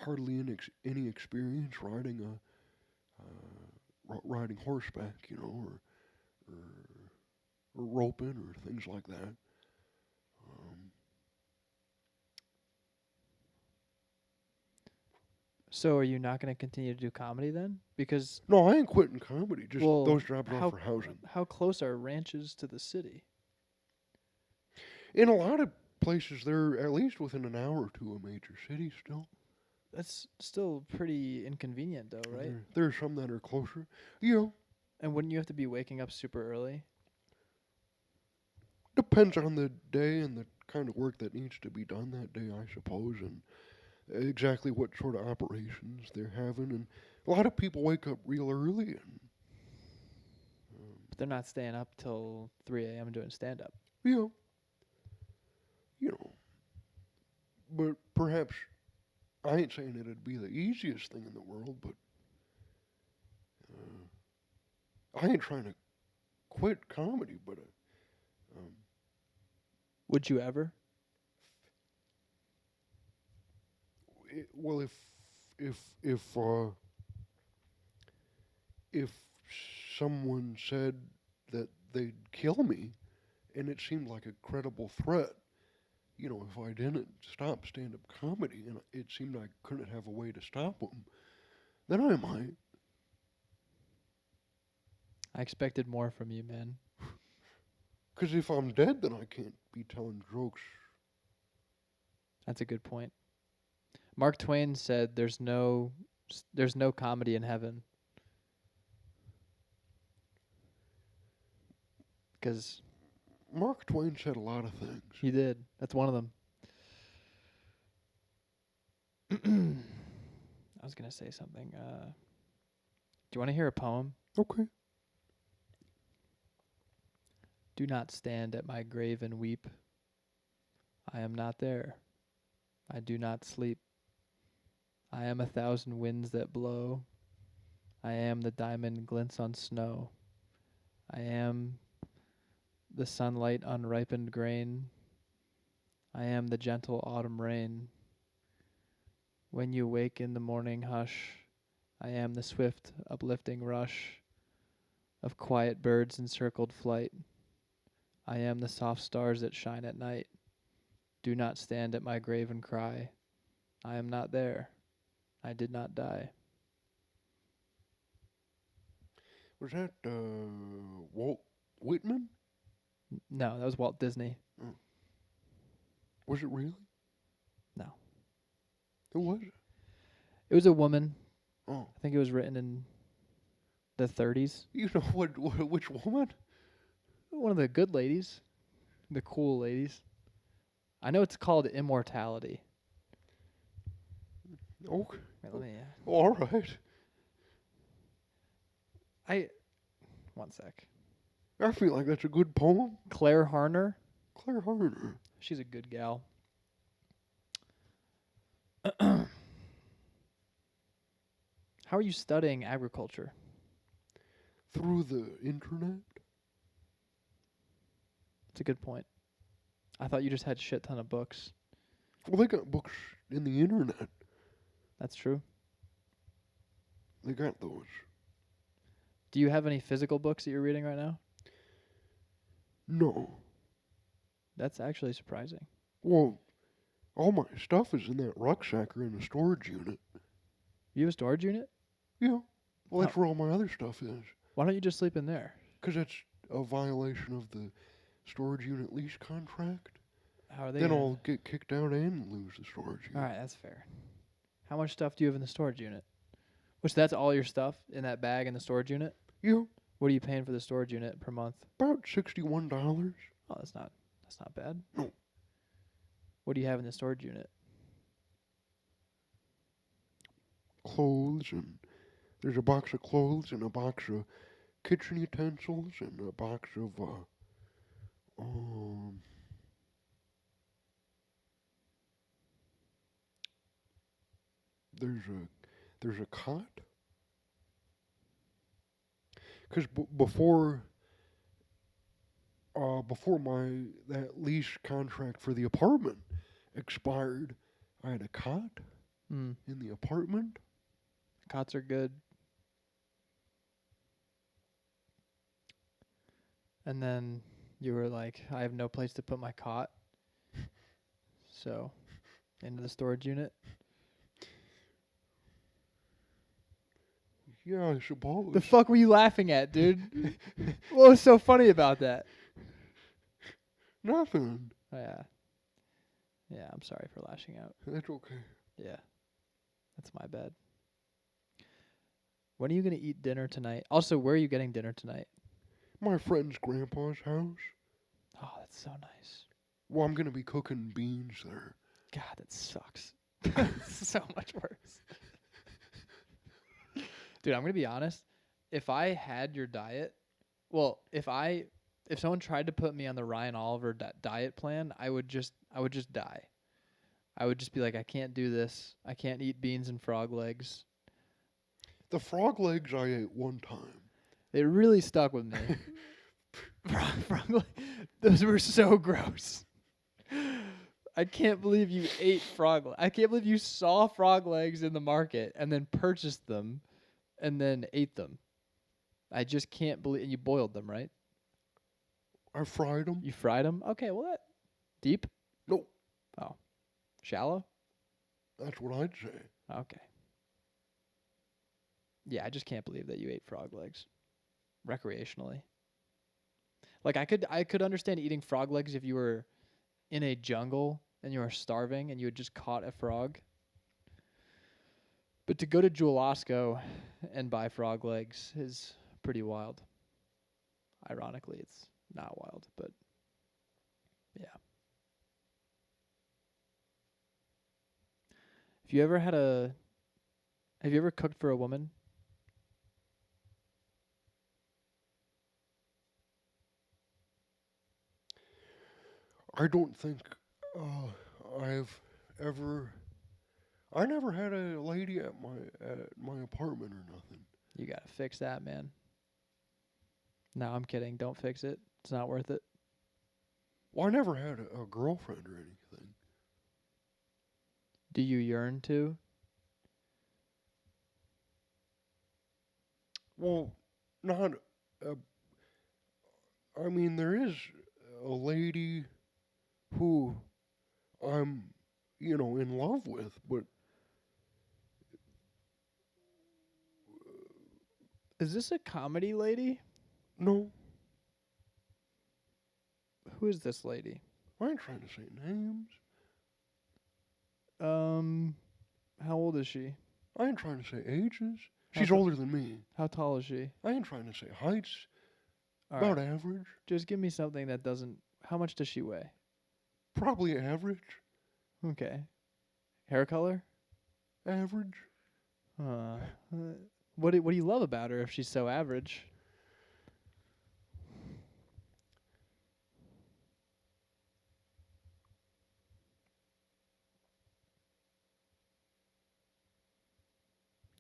hardly any experience riding horseback, or, or roping or things like that. Um, So are you not going to continue to do comedy then? Because no, I ain't quitting comedy. Just well, those jobs are for housing. how close are ranches to the city? In a lot of places, they're at least within an hour or two of major cities still. That's still pretty inconvenient though, right? There are some that are closer. You know, And wouldn't you have to be waking up super early? depends on the day and the kind of work that needs to be done that day, I suppose, and exactly what sort of operations they're having. And a lot of people wake up real early, and But they're not staying up till 3 a.m. doing stand up. you know, you know. But perhaps I ain't saying it'd be the easiest thing in the world, but I ain't trying to quit comedy. But Would you ever? well, if someone said that they'd kill me, and it seemed like a credible threat, if I didn't stop stand-up comedy, and it seemed I couldn't have a way to stop them, then I might. I expected more from you, man. Because if I'm dead, then I can't be telling jokes. That's a good point. Mark Twain said there's no comedy in heaven. Because Mark Twain said a lot of things. he did. That's one of them. I was going to say something. Do you want to hear a poem? Okay. Do not stand at my grave and weep. I am not there. I do not sleep. I am 1,000 winds that blow. I am the diamond glints on snow. I am the sunlight on ripened grain. I am the gentle autumn rain. When you wake in the morning hush, I am the swift uplifting rush of quiet birds in circled flight. I am the soft stars that shine at night. Do not stand at my grave and cry. I am not there. I did not die. Was that Walt Whitman? No, that was Walt Disney. Oh. Was it really? No. Who was it? It was a woman. Oh. I think it was written in the 30s. You know which woman? One of the good ladies. The cool ladies. I know it's called Immortality. Okay. Wait, let me... All right. One sec. I feel like that's a good poem. Claire Harner. Claire Harner. She's a good gal. How are you studying agriculture? Through the internet? That's a good point. I thought you just had shit ton of books. Well, they got books in the internet. That's true. They got those. Do you have any physical books that you're reading right now? No. That's actually surprising. Well, all my stuff is in that rucksack or in the storage unit. You have a storage unit? Yeah. Well, that's where all my other stuff is. Why don't you just sleep in there? Because that's a violation of the storage unit lease contract. How are they? Then I'll get kicked out and lose the storage unit. All right, that's fair. How much stuff do you have in the storage unit? Which that's all your stuff in that bag in the storage unit? Yeah. What are you paying for the storage unit per month? About $61. Oh, that's not bad. No. What do you have in the storage unit? Clothes, and there's a box of clothes and a box of kitchen utensils and a box of there's a cot. because before my that lease contract for the apartment expired, I had a cot Mm. in the apartment. Cots are good. And then you were like, I have no place to put my cot. So, into the storage unit. Yeah, I suppose. The fuck were you laughing at, dude? What was so funny about that? Nothing. Oh, yeah. Yeah, I'm sorry for lashing out. That's okay. Yeah. That's my bad. When are you going to eat dinner tonight? Also, where are you getting dinner tonight? My friend's grandpa's house. Oh, that's so nice. Well, I'm gonna be cooking beans there. God, that sucks. It's so much worse. Dude, I'm going to be honest. If I had your diet, well, if someone tried to put me on the Ryan Oliver diet plan, I would just die. I would just be like, I can't do this. I can't eat beans and frog legs. The frog legs I ate one time. It really stuck with me. Those were so gross. I can't believe you ate frog. I can't believe you saw frog legs in the market and then purchased them and then ate them. I just can't believe. And you boiled them, right? I fried them. You fried them? Okay, well, that deep? No, Oh, shallow? that's what I'd say. Okay. Yeah, I just can't believe that you ate frog legs recreationally. Like I could understand eating frog legs if you were in a jungle and you were starving and you had just caught a frog. But to go to Jewel-Osco and buy frog legs is pretty wild. Ironically, it's not wild, but yeah. Have you ever cooked for a woman? I don't think I've ever. I never had a lady at my apartment or nothing. You gotta fix that, man. No, I'm kidding. Don't fix it. It's not worth it. Well, I never had a girlfriend or anything. Do you yearn to? Well, not. Uh, I mean, there is a lady who I'm, in love with, but Is this a comedy lady? no, Who is this lady? I ain't trying to say names. How old is she? I ain't trying to say ages. How She's ta- older than me. How tall is she? I ain't trying to say heights. All About right. average. Just give me something that doesn't. How much does she weigh? Probably average. Okay. Hair color? Average. Uh, what do you love about her if she's so average?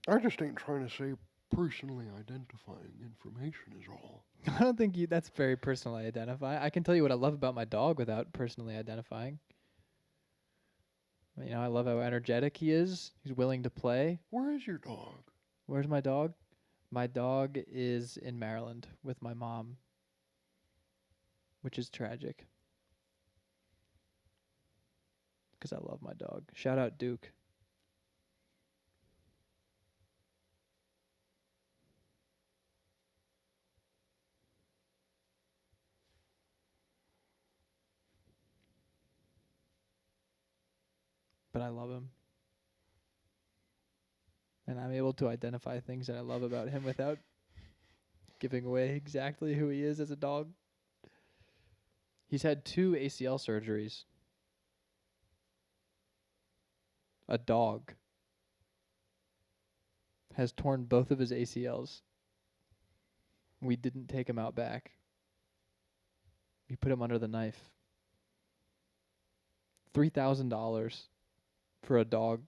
I just ain't trying to say personally identifying information is all. I don't think that's very personally identify. I can tell you what I love about my dog without personally identifying. You know, I love how energetic he is. He's willing to play. Where is your dog? Where's my dog? My dog is in Maryland with my mom, which is tragic. Because I love my dog. Shout out Duke. But I love him. And I'm able to identify things that I love about him without giving away exactly who he is as a dog. He's had 2 ACL surgeries. A dog has torn both of his ACLs. We didn't take him out back. We put him under the knife. $3,000 for a dog.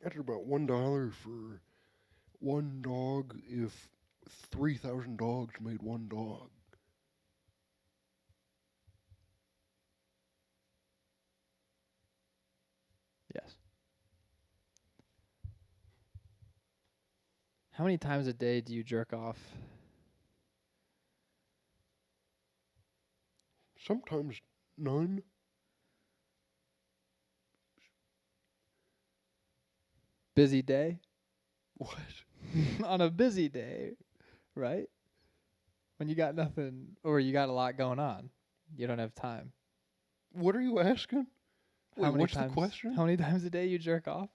That's about $1 for one dog if 3,000 dogs made one dog. Yes. How many times a day do you jerk off? Sometimes none. Busy day? What? On a busy day, right? When you got nothing or you got a lot going on. You don't have time. What are you asking? How Wait, many what's times, the question? How many times a day you jerk off?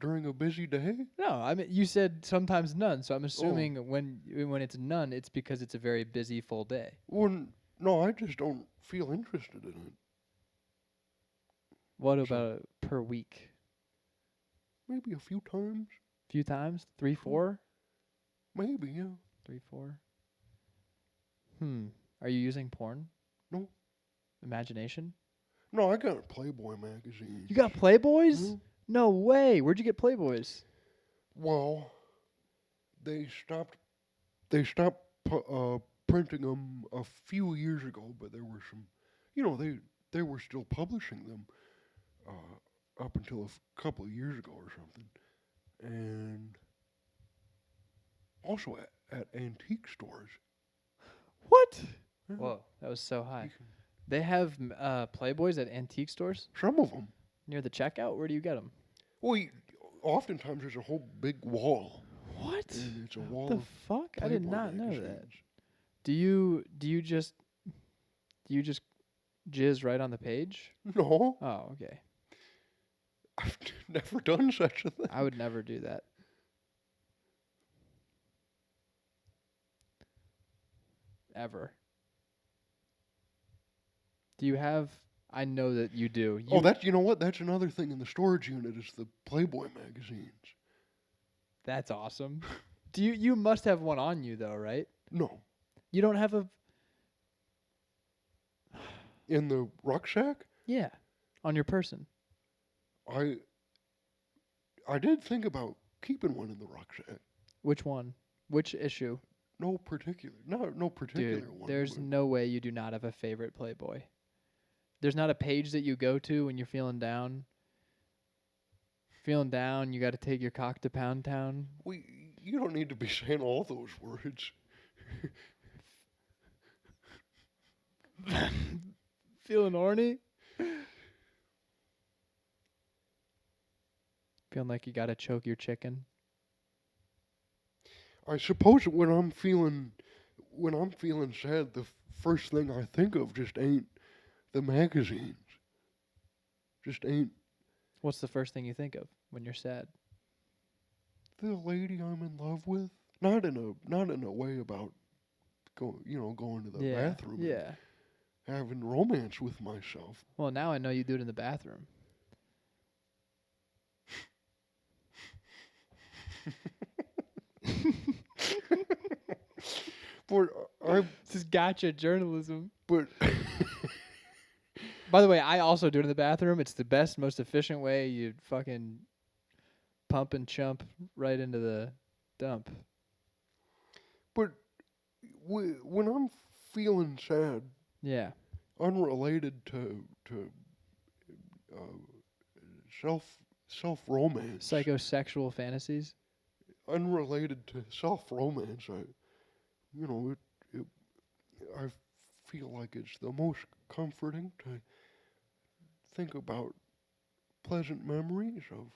During a busy day? No, I mean you said sometimes none, so I'm assuming when it's none, it's because it's a very busy full day. Well, no, I just don't feel interested in it. What So- about per week? Maybe a few times. Few times? 3, 4? Maybe, yeah. 3, 4. Are you using porn? No. Imagination? No, I got a Playboy magazine. You got Playboys? Hmm? No way. Where'd you get Playboys? Well, they stopped printing them a few years ago, but there were some, they were still publishing them up until couple of years ago or something. And also at antique stores. What? Yeah. Whoa, that was so You high. can- They have Playboys at antique stores Some of them. near the checkout. Where do you get them? Well, oftentimes there's a whole big wall. What? And it's a wall The of fuck? I did Playboy not know that. magazines. Do you just jizz right on the page? No, Oh, okay. I've never done such a thing. I would never do that. Ever. Do you have? I know that you do. You know what? That's another thing in the storage unit is the Playboy magazines. That's awesome. You must have one on you though, right? No, You don't have a in the rucksack, yeah, on your person. I did think about keeping one in the rucksack. Which one? Which issue? No particular Dude, one. there's but- no way you do not have a favorite Playboy. There's not a page that you go to when you're feeling down. Feeling down, you got to take your cock to Pound Town. You don't need to be saying all those words. Feeling horny? Feeling like you got to choke your chicken? I suppose when I'm feeling sad, the first thing I think of just ain't the magazines. Just ain't What's the first thing you think of when you're sad? the lady I'm in love with. Not in a way about going to the bathroom and Yeah. having romance with myself. Well, now I know you do it in the bathroom. But This is gotcha journalism. but By the way, I also do it in the bathroom. It's the best, most efficient way. You fucking pump and chump right into the dump. but when I'm feeling sad, Yeah. unrelated to self romance, Psychosexual fantasies. unrelated to self romance, I feel like it's the most comforting to think about pleasant memories of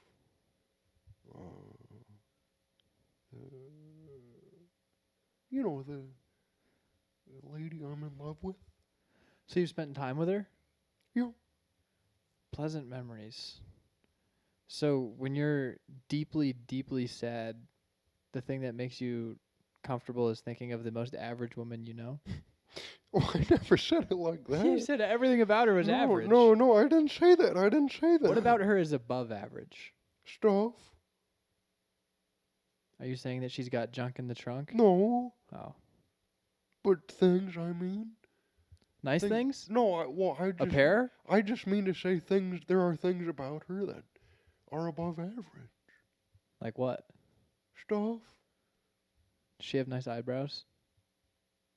the lady I'm in love with. So you've spent time with her? Yeah. Pleasant memories. So when you're deeply, deeply sad, the thing that makes you comfortable is thinking of the most average woman you know? Oh, I never said it like that. You said everything about her was no, average. No, I didn't say that. I didn't say that. What about her is above average? stuff? Are you saying that she's got junk in the trunk? No, Oh. but things. I mean, Nice things? No, I A just pair? I just mean to say things. There are things about her that are above average. Like what? Stuff. Does she have nice eyebrows?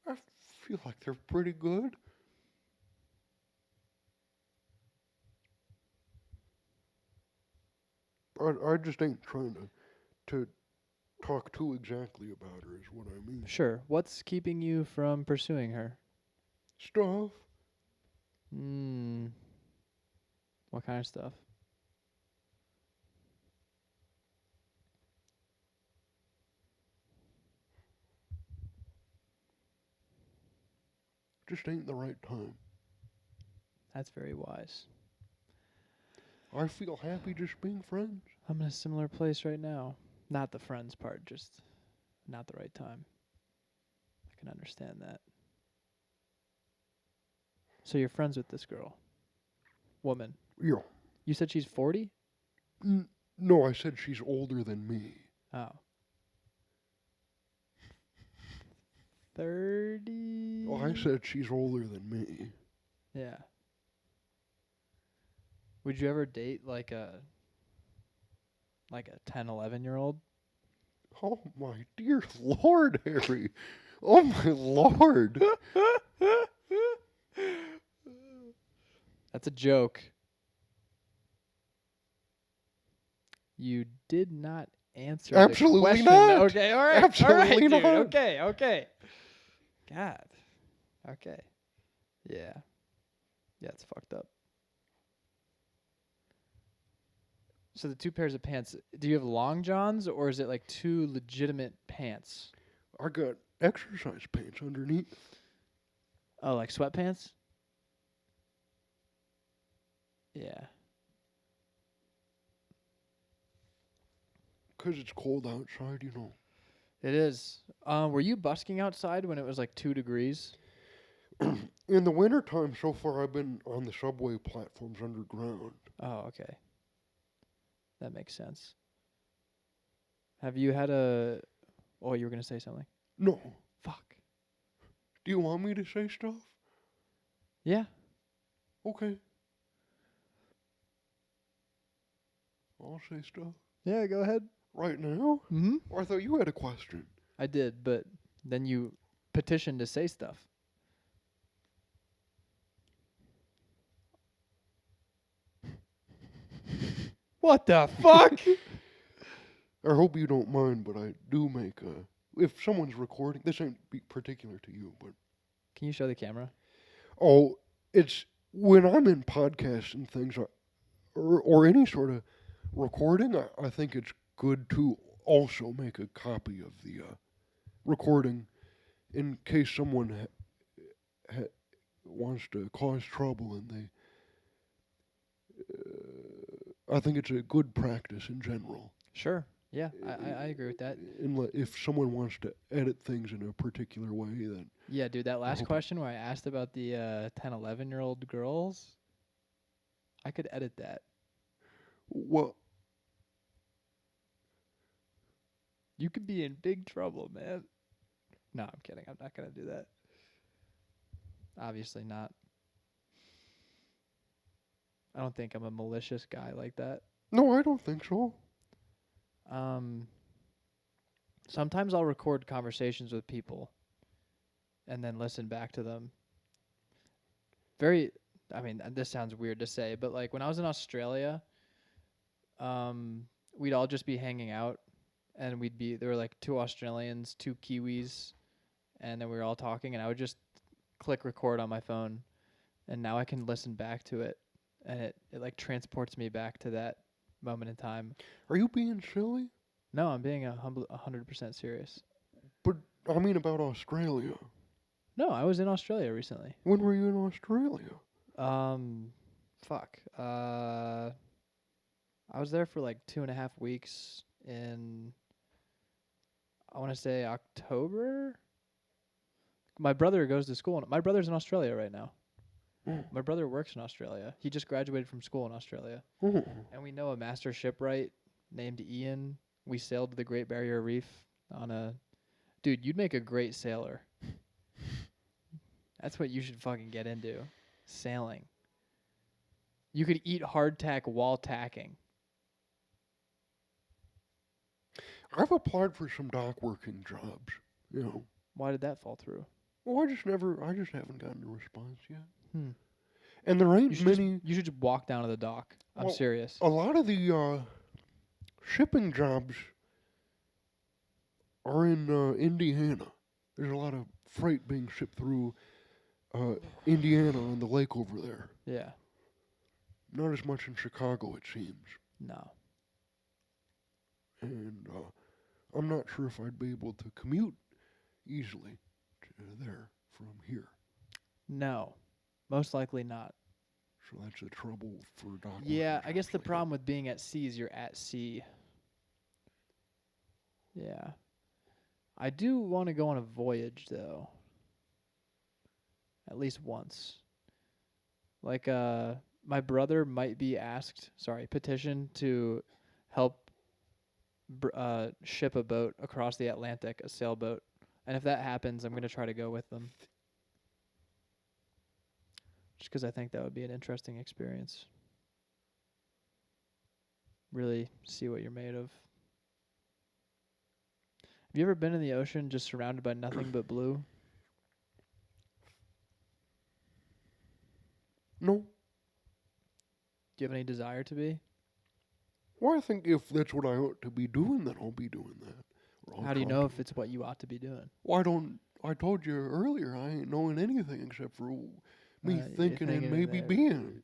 I feel like they're pretty good. I just ain't trying to talk too exactly about her, is what I mean. Sure. What's keeping you from pursuing her? Stuff. Hmm. What kind of stuff? Just ain't the right time. That's very wise. I feel happy just being friends. I'm in a similar place right now. Not the friends part, just not the right time. I can understand that. So you're friends with this girl? Woman. Yeah. You said she's 40? No, I said she's older than me. Oh. 30? Oh, I said she's older than me. Yeah. Would you ever date like a 10, 11-year-old? Oh my dear Lord, Harry. Oh my Lord. That's a joke. You did not answer Absolutely the question. not. Okay, all right. Absolutely all right, dude. not. Okay. God. Okay. Yeah. Yeah, it's fucked up. So the two pairs of pants, do you have long johns or is it like two legitimate pants? I got exercise pants underneath. Oh, like sweatpants? Yeah. 'Cause it's cold outside, you know. It is. Were you busking outside when it was like 2 degrees? In the wintertime, so far, I've been on the subway platforms underground. Oh, okay. That makes sense. Have you had a... Oh, you were going to say something. No. Fuck. Do you want me to say stuff? Yeah. Okay. I'll say stuff. Yeah, go ahead. Right now? Mm-hmm. Or I thought you had a question. I did, but then you petitioned to say stuff. What the fuck? I hope you don't mind, but I do make a... If someone's recording... This ain't be particular to you, but... Can you show the camera? Oh, it's... When I'm in podcasts and things, or any sort of recording, I think it's good to also make a copy of the recording in case someone wants to cause trouble, and they... I think it's a good practice in general. Sure. Yeah, I agree with that. If someone wants to edit things in a particular way, then... Yeah, dude, that last hope- question where I asked about the 10, 11-year-old girls, I could edit that. Well, You could be in big trouble, man. No, I'm kidding. I'm not going to do that. Obviously not. I don't think I'm a malicious guy like that. no, I don't think so. Sometimes I'll record conversations with people and then listen back to them. I mean, this sounds weird to say, but like when I was in Australia, we'd all just be hanging out and there were like 2 Australians, 2 Kiwis, and then we were all talking and I would just click record on my phone and now I can listen back to it and it like transports me back to that moment in time. Are you being silly? No, I'm being 100% serious. But I mean about Australia. No, I was in Australia recently. When were you in Australia? Fuck. I was there for like 2.5 weeks in, I want to say October. My brother goes to school. My brother's in Australia right now. Mm. My brother works in Australia. He just graduated from school in Australia. Oh. And we know a master shipwright named Ian. We sailed to the Great Barrier Reef on a... Dude, you'd make a great sailor. That's what you should fucking get into. Sailing. You could eat hardtack while tacking. I've applied for some dock working jobs. You know, Why did that fall through? well, I just haven't gotten a response yet. Hmm. And there You ain't should just many. you should just walk down to the dock. I'm Well, serious. a lot of the shipping jobs are in Indiana. There's a lot of freight being shipped through Indiana on the lake over there. Yeah. Not as much in Chicago, it seems. No. And I'm not sure if I'd be able to commute easily to there from here. No. Most likely not. So that's a trouble for dock Yeah, working I guess jobs the like problem with being at sea is you're at sea. Yeah. I do want to go on a voyage though. At least once. Like my brother might be petitioned to help ship a boat across the Atlantic, a sailboat. And if that happens, I'm going to try to go with them. Just cuz I think that would be an interesting experience. Really see what you're made of. Have you ever been in the ocean just surrounded by nothing but blue? that. No. Do you have any desire to be? Well, I think if that's what I ought to be doing, then I'll be doing that. Or I'll How do you try know to. if it's what you ought to be doing? Well, I told you earlier, I ain't knowing anything except for me You're thinking and thinking maybe that- being.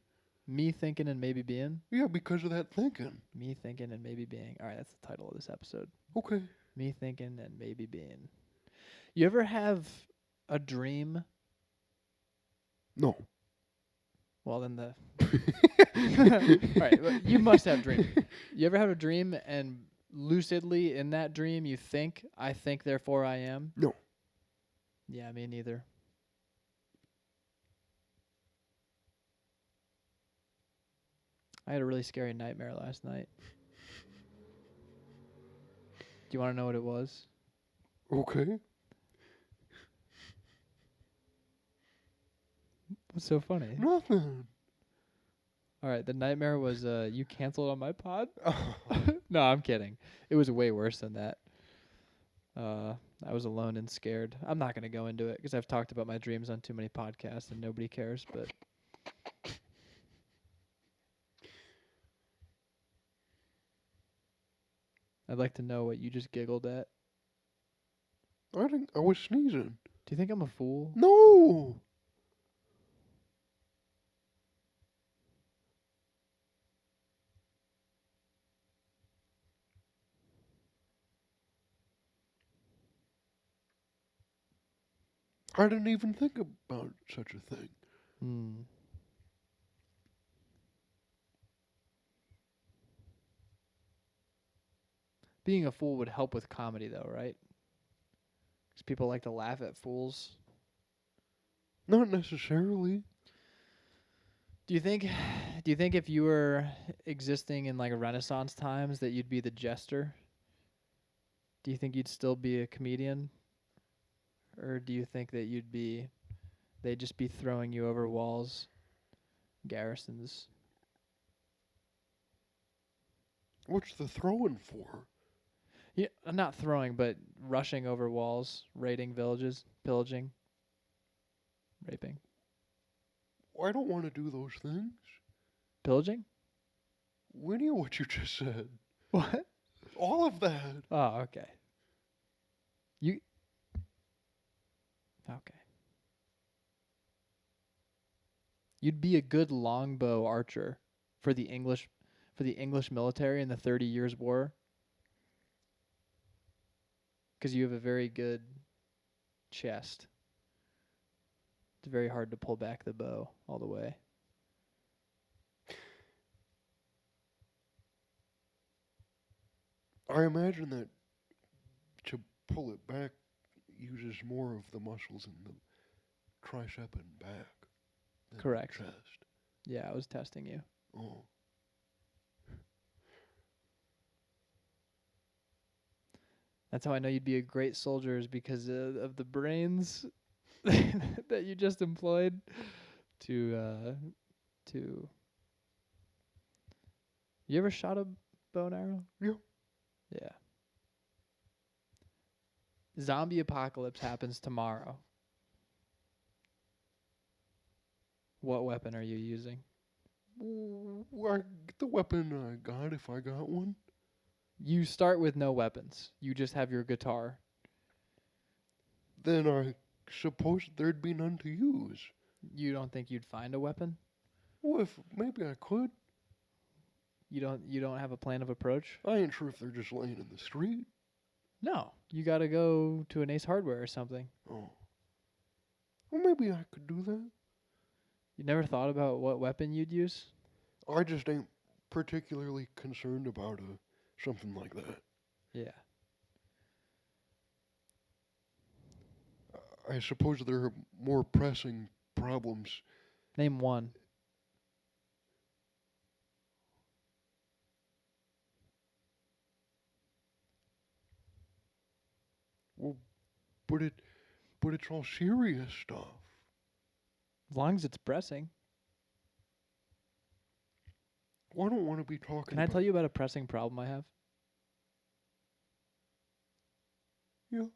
Me thinking and maybe being? Yeah, because of that thinking. Me thinking and maybe being. All right, that's the title of this episode. Okay. Me thinking and maybe being. You ever have a dream? No. Well, then the. All right, well, you must have dreams. You ever have a dream and lucidly in that dream you think, I think, therefore I am? No. Yeah, me neither. I had a really scary nightmare last night. Do you want to know what it was? Okay. What's so funny? Nothing. All right, the nightmare was you canceled on my pod. No, I'm kidding. It was way worse than that. I was alone and scared. I'm not going to go into it because I've talked about my dreams on too many podcasts and nobody cares, but I'd like to know what you just giggled at. I think I was sneezing. Do you think I'm a fool? No. I didn't even think about such a thing. Hmm. Being a fool would help with comedy, though, right? Because people like to laugh at fools. Not necessarily. Do you think if you were existing in like Renaissance times that you'd be the jester? Do you think you'd still be a comedian? Or do you think that they'd just be throwing you over walls, garrisons? What's the throwing for? Yeah, not throwing, but rushing over walls, raiding villages, pillaging, raping. I don't want to do those things. Pillaging? We knew what you just said. What? All of that. Oh, okay. Okay. You'd be a good longbow archer for the English military in the 30 Years' War. Because you have a very good chest. It's very hard to pull back the bow all the way. I imagine that to pull it back uses more of the muscles in the tricep and back than Correct. the chest. Yeah, I was testing you. Oh. That's how I know you'd be a great soldier, is because of the brains that you just employed to. You ever shot a bow and arrow? Yeah. Yeah. Zombie apocalypse happens tomorrow. What weapon are you using? I get the weapon I got if I got one. You start with no weapons. You just have your guitar. Then I suppose there'd be none to use. You don't think you'd find a weapon? Well, if maybe I could. You don't have a plan of approach? I ain't sure if they're just laying in the street. No. You got to go to an Ace Hardware or something. Oh. Well, maybe I could do that. You never thought about what weapon you'd use? I just ain't particularly concerned about something like that. Yeah. I suppose there are more pressing problems. Name one. Well, but it's all serious stuff. As long as it's pressing. Well, I don't want to be talking. Can I tell you about a pressing problem I have? Yeah.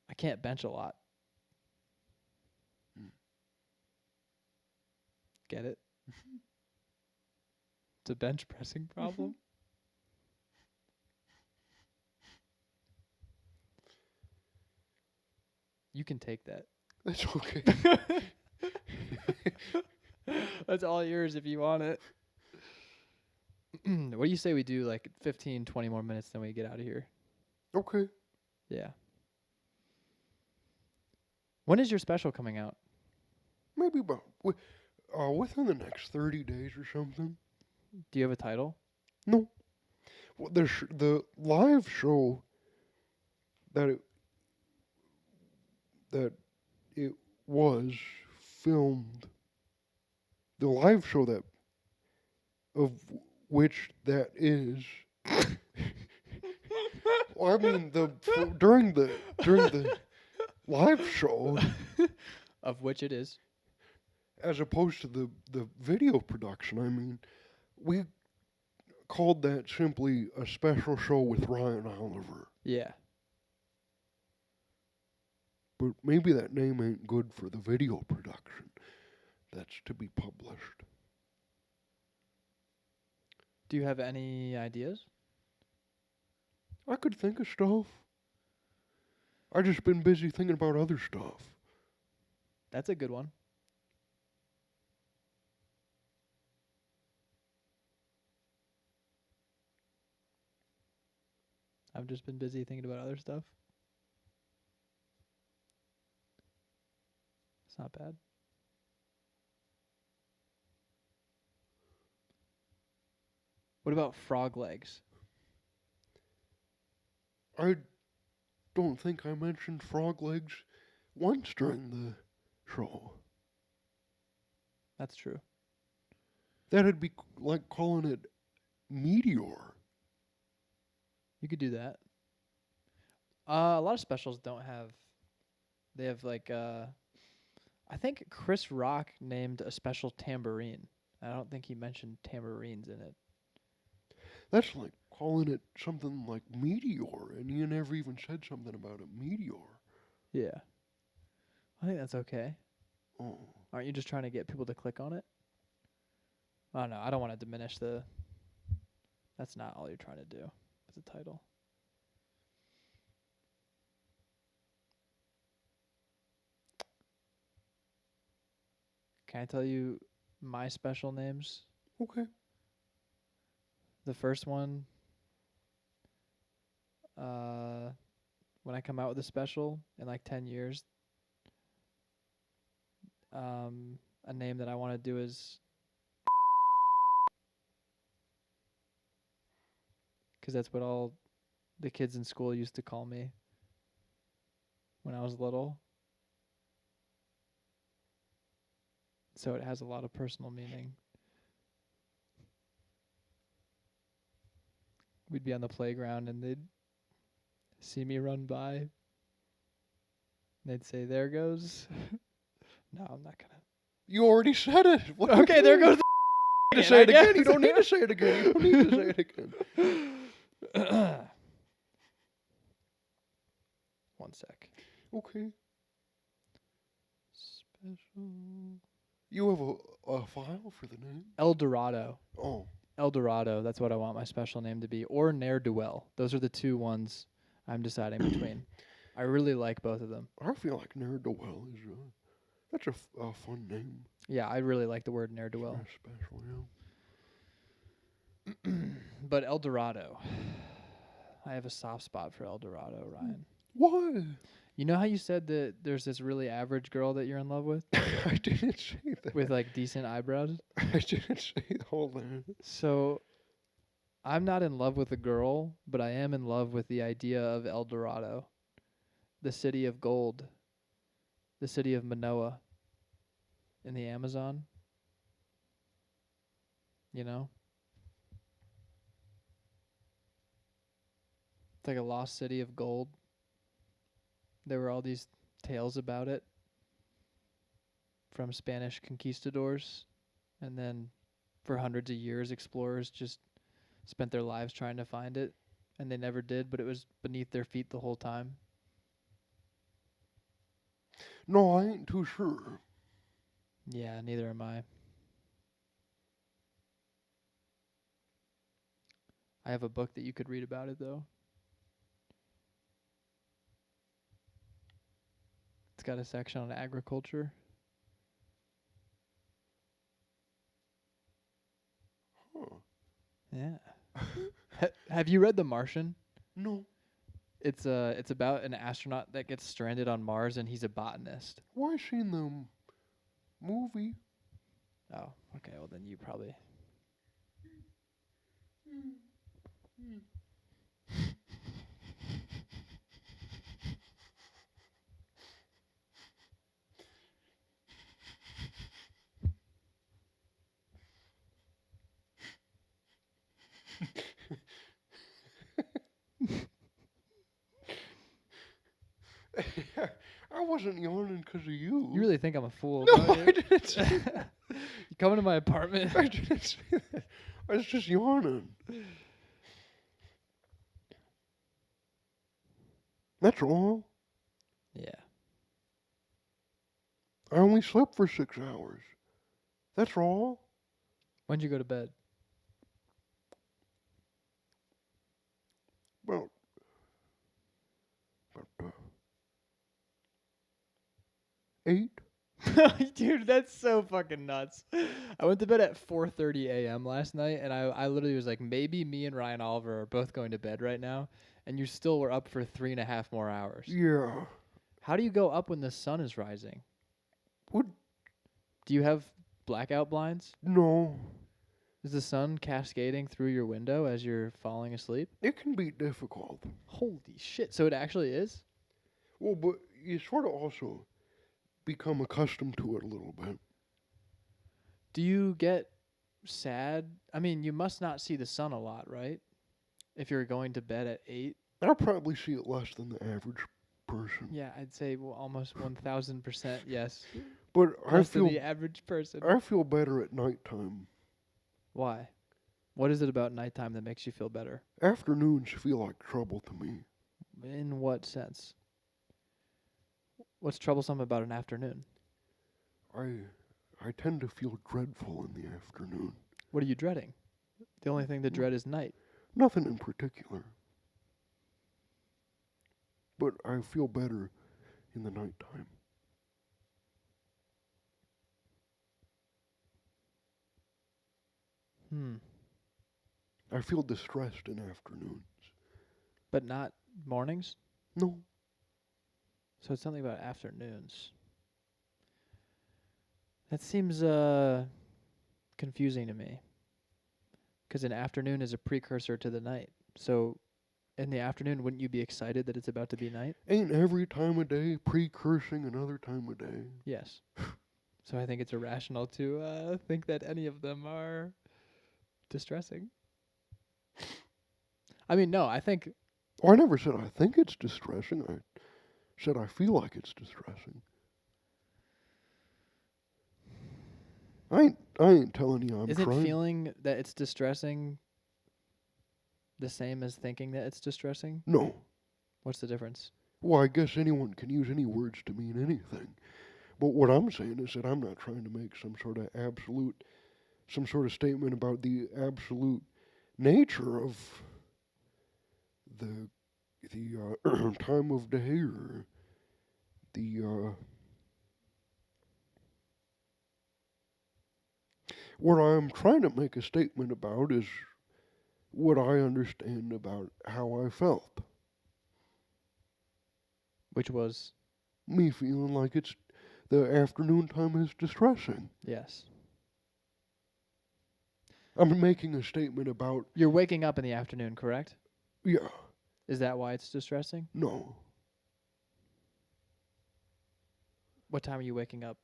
I can't bench a lot. Get it? It's a bench pressing problem. You can take that. That's okay. That's all yours if you want it. What do you say we do like 15, 20 more minutes, then we get out of here? Okay. Yeah. When is your special coming out? Maybe about within the next 30 days or something. Do you have a title? No. Well, the live show that it was filmed. The live show that of which that is. Well, I mean during the live show, Of which it is. as opposed to the video production. I mean, we called that simply a special show with Ryan Oliver. Yeah. But maybe that name ain't good for the video production that's to be published. Do you have any ideas? I could think of stuff. I just been busy thinking about other stuff. That's a good one. I've just been busy thinking about other stuff. It's not bad. What about frog legs? I don't think I mentioned frog legs once during the show. That's true. That'd be like calling it Meteor. You could do that. A lot of specials don't have. They have like. I think Chris Rock named a special tambourine. I don't think he mentioned tambourines in it. That's like calling it something like Meteor, and you never even said something about a meteor. Yeah. I think that's okay. Oh. Aren't you just trying to get people to click on it? I don't know. I don't want to diminish the. That's not all you're trying to do with the title. Can I tell you my special names? Okay. The first one, when I come out with a special in like 10 years, a name that I want to do is, because that's what all the kids in school used to call me when I was little. So it has a lot of personal meaning. We'd be on the playground and they'd see me run by. And they'd say, "There goes." No, I'm not gonna. You already said it. What Okay, there goes. to say it again. You don't need to say it again. You don't need to say it again. one sec. Okay. Special. You have a file for the name? El Dorado. Oh. El Dorado. That's what I want my special name to be. Or Ne'er Do Well. Those are the two ones I'm deciding between. I really like both of them. I feel like Ne'er-do-well is that's a fun name. Yeah, I really like the word Ne'er Do Well. Special, But El Dorado. I have a soft spot for El Dorado, Ryan. Why? You know how you said that there's this really average girl that you're in love with? I didn't say that. With like decent eyebrows? I didn't say all that. So I'm not in love with a girl, but I am in love with the idea of El Dorado. The city of gold. The city of Manoa. In the Amazon. You know? It's like a lost city of gold. There were all these tales about it from Spanish conquistadors, and then for hundreds of years explorers just spent their lives trying to find it, and they never did, but it was beneath their feet the whole time. No, I ain't too sure. Yeah, neither am I. I have a book that you could read about it, though. It's got a section on agriculture. Huh. Yeah. Have you read The Martian? No. It's about an astronaut that gets stranded on Mars, and he's a botanist. Well, I seen the movie. Oh, okay. Well, then you probably. I wasn't yawning because of you. You really think I'm a fool? No, don't I you? didn't say that. You come into my apartment. I didn't say that. I was just yawning. That's all. Yeah. I only slept for 6 hours. That's all. When'd you go to bed? Well, about 8. Dude, that's so fucking nuts. I went to bed at 4:30 a.m. last night, and I literally was like, maybe me and Ryan Oliver are both going to bed right now, and you still were up for 3.5 more hours. Yeah. How do you go up when the sun is rising? What? Do you have blackout blinds? No. Is the sun cascading through your window as you're falling asleep? It can be difficult. Holy shit. So it actually is? Well, but you sort of also become accustomed to it a little bit. Do you get sad? I mean, you must not see the sun a lot, right? If you're going to bed at 8. I probably see it less than the average person. Yeah, I'd say almost 1,000% yes. But Less than the average person. I feel better at nighttime. Why? What is it about nighttime that makes you feel better? Afternoons feel like trouble to me. In what sense? What's troublesome about an afternoon? I tend to feel dreadful in the afternoon. What are you dreading? The only thing to dread is night. Nothing in particular. But I feel better in the nighttime. I feel distressed in afternoons. But not mornings? No. So it's something about afternoons. That seems confusing to me. Because an afternoon is a precursor to the night. So in the afternoon, wouldn't you be excited that it's about to be night? Ain't every time of day precursing another time of day? Yes. So I think it's irrational to think that any of them are distressing. I mean, no, I think... Oh, I never said I think it's distressing. I said I feel like it's distressing. I ain't telling you I'm Isn't trying. feeling that it's distressing the same as thinking that it's distressing? No. What's the difference? Well, I guess anyone can use any words to mean anything. But what I'm saying is that I'm not trying to make some sort of statement about the absolute nature of the time of day or the. What I'm trying to make a statement about is what I understand about how I felt. Which was Me feeling like it's the afternoon time is distressing. yes. I'm making a statement about You're waking up in the afternoon, correct? yeah, Is that why it's distressing? no, What time are you waking up?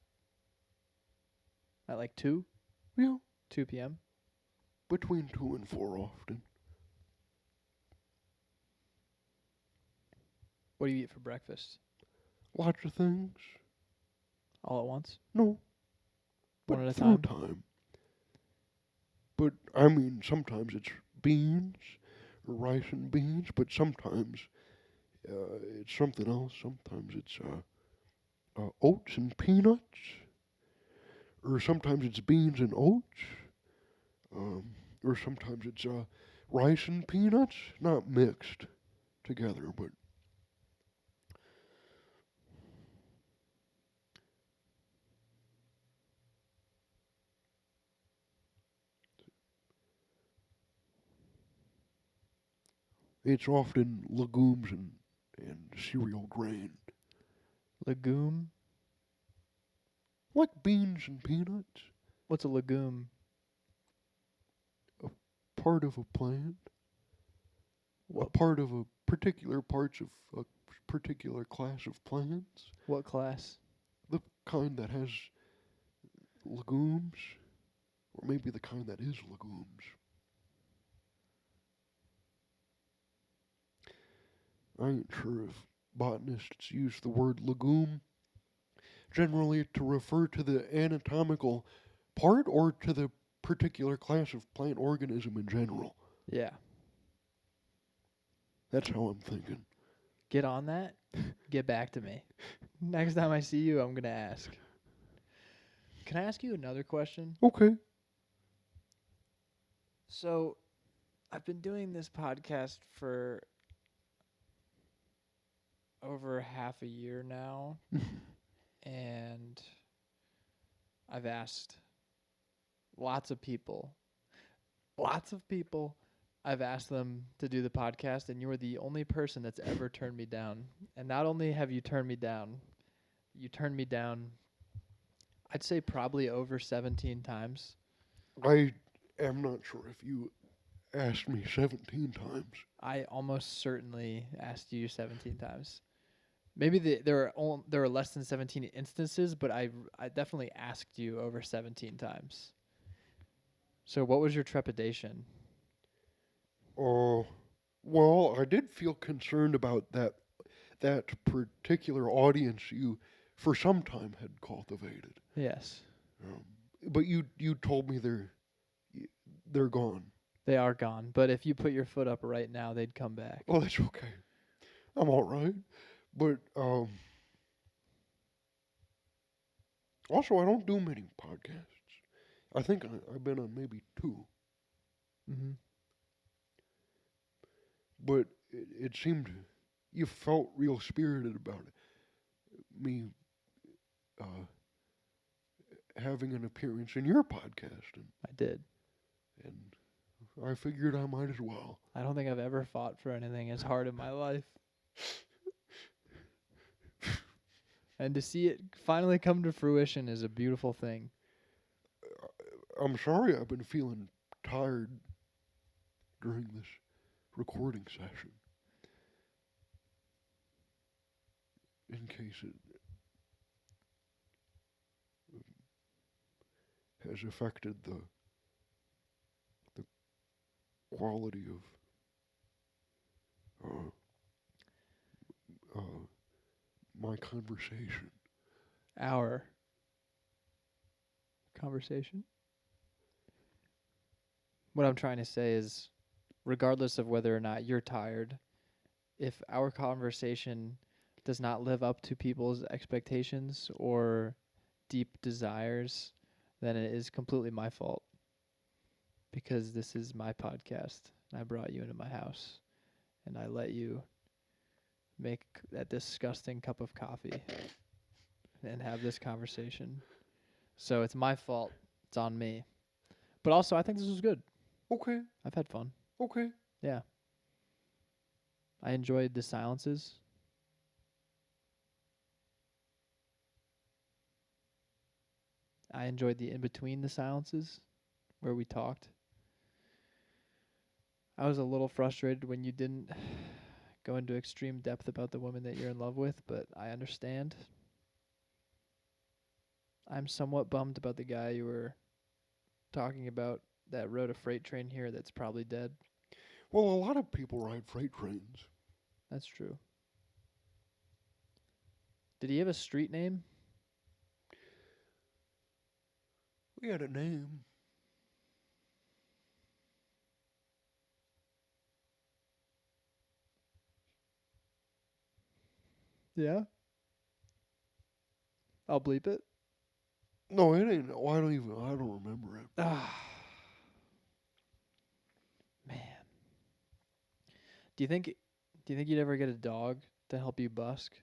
At like 2? yeah, 2 p.m.? between 2 and 4 often. What do you eat for breakfast? Lots of things. All at once? No, but One at a through time? time. But I mean, sometimes it's beans, or rice and beans, but sometimes it's something else. Sometimes it's oats and peanuts, or sometimes it's beans and oats, or sometimes it's rice and peanuts, not mixed together, but it's often legumes and cereal grain, Legume? like beans and peanuts, What's a legume? part of a plant, a What part of a particular parts of a particular class of plants, what class? the kind that has legumes, or maybe the kind that is legumes. I ain't sure if botanists use the word legume generally to refer to the anatomical part or to the particular class of plant organism in general. Yeah. That's how I'm thinking. Get on that. Get back to me. Next time I see you, I'm going to ask. Can I ask you another question? Okay. So, I've been doing this podcast for over half a year now, and I've asked lots of people, I've asked them to do the podcast, and you are the only person that's ever turned me down. And not only have you turned me down, I'd say probably over 17 times. I am not sure if you asked me 17 times. I almost certainly asked you 17 times. Maybe there are less than 17 instances, but I definitely asked you over 17 times. So what was your trepidation? Oh, well, I did feel concerned about that particular audience you for some time had cultivated. Yes, Um, but you told me they're gone. they are gone. But if you put your foot up right now, they'd come back. Oh, that's okay. I'm all right. But also, I don't do many podcasts. I think I've been on maybe two. Mm-hmm. But it seemed you felt real spirited about it. Me uh, having an appearance in your podcast, I did. and I figured I might as well. I don't think I've ever fought for anything as hard in my life. And to see it finally come to fruition is a beautiful thing. I'm sorry I've been feeling tired during this recording session. In case it has affected the quality of uh, my conversation. Our conversation. What I'm trying to say is, regardless of whether or not you're tired, if our conversation does not live up to people's expectations or deep desires, then it is completely my fault. Because this is my podcast. And I brought you into my house. And I let you make that disgusting cup of coffee and have this conversation. So it's my fault. It's on me. But also, I think this was good. Okay. I've had fun. Okay. Yeah. I enjoyed the silences. I enjoyed the in between the silences where we talked. I was a little frustrated when you didn't go into extreme depth about the woman that you're in love with, but I understand. I'm somewhat bummed about the guy you were talking about that rode a freight train here that's probably dead. Well, a lot of people ride freight trains. That's true. Did he have a street name? We had a name. Yeah. I'll bleep it. No, it ain't. Oh, I don't remember it. Ah. Man. Do you think you'd ever get a dog to help you busk?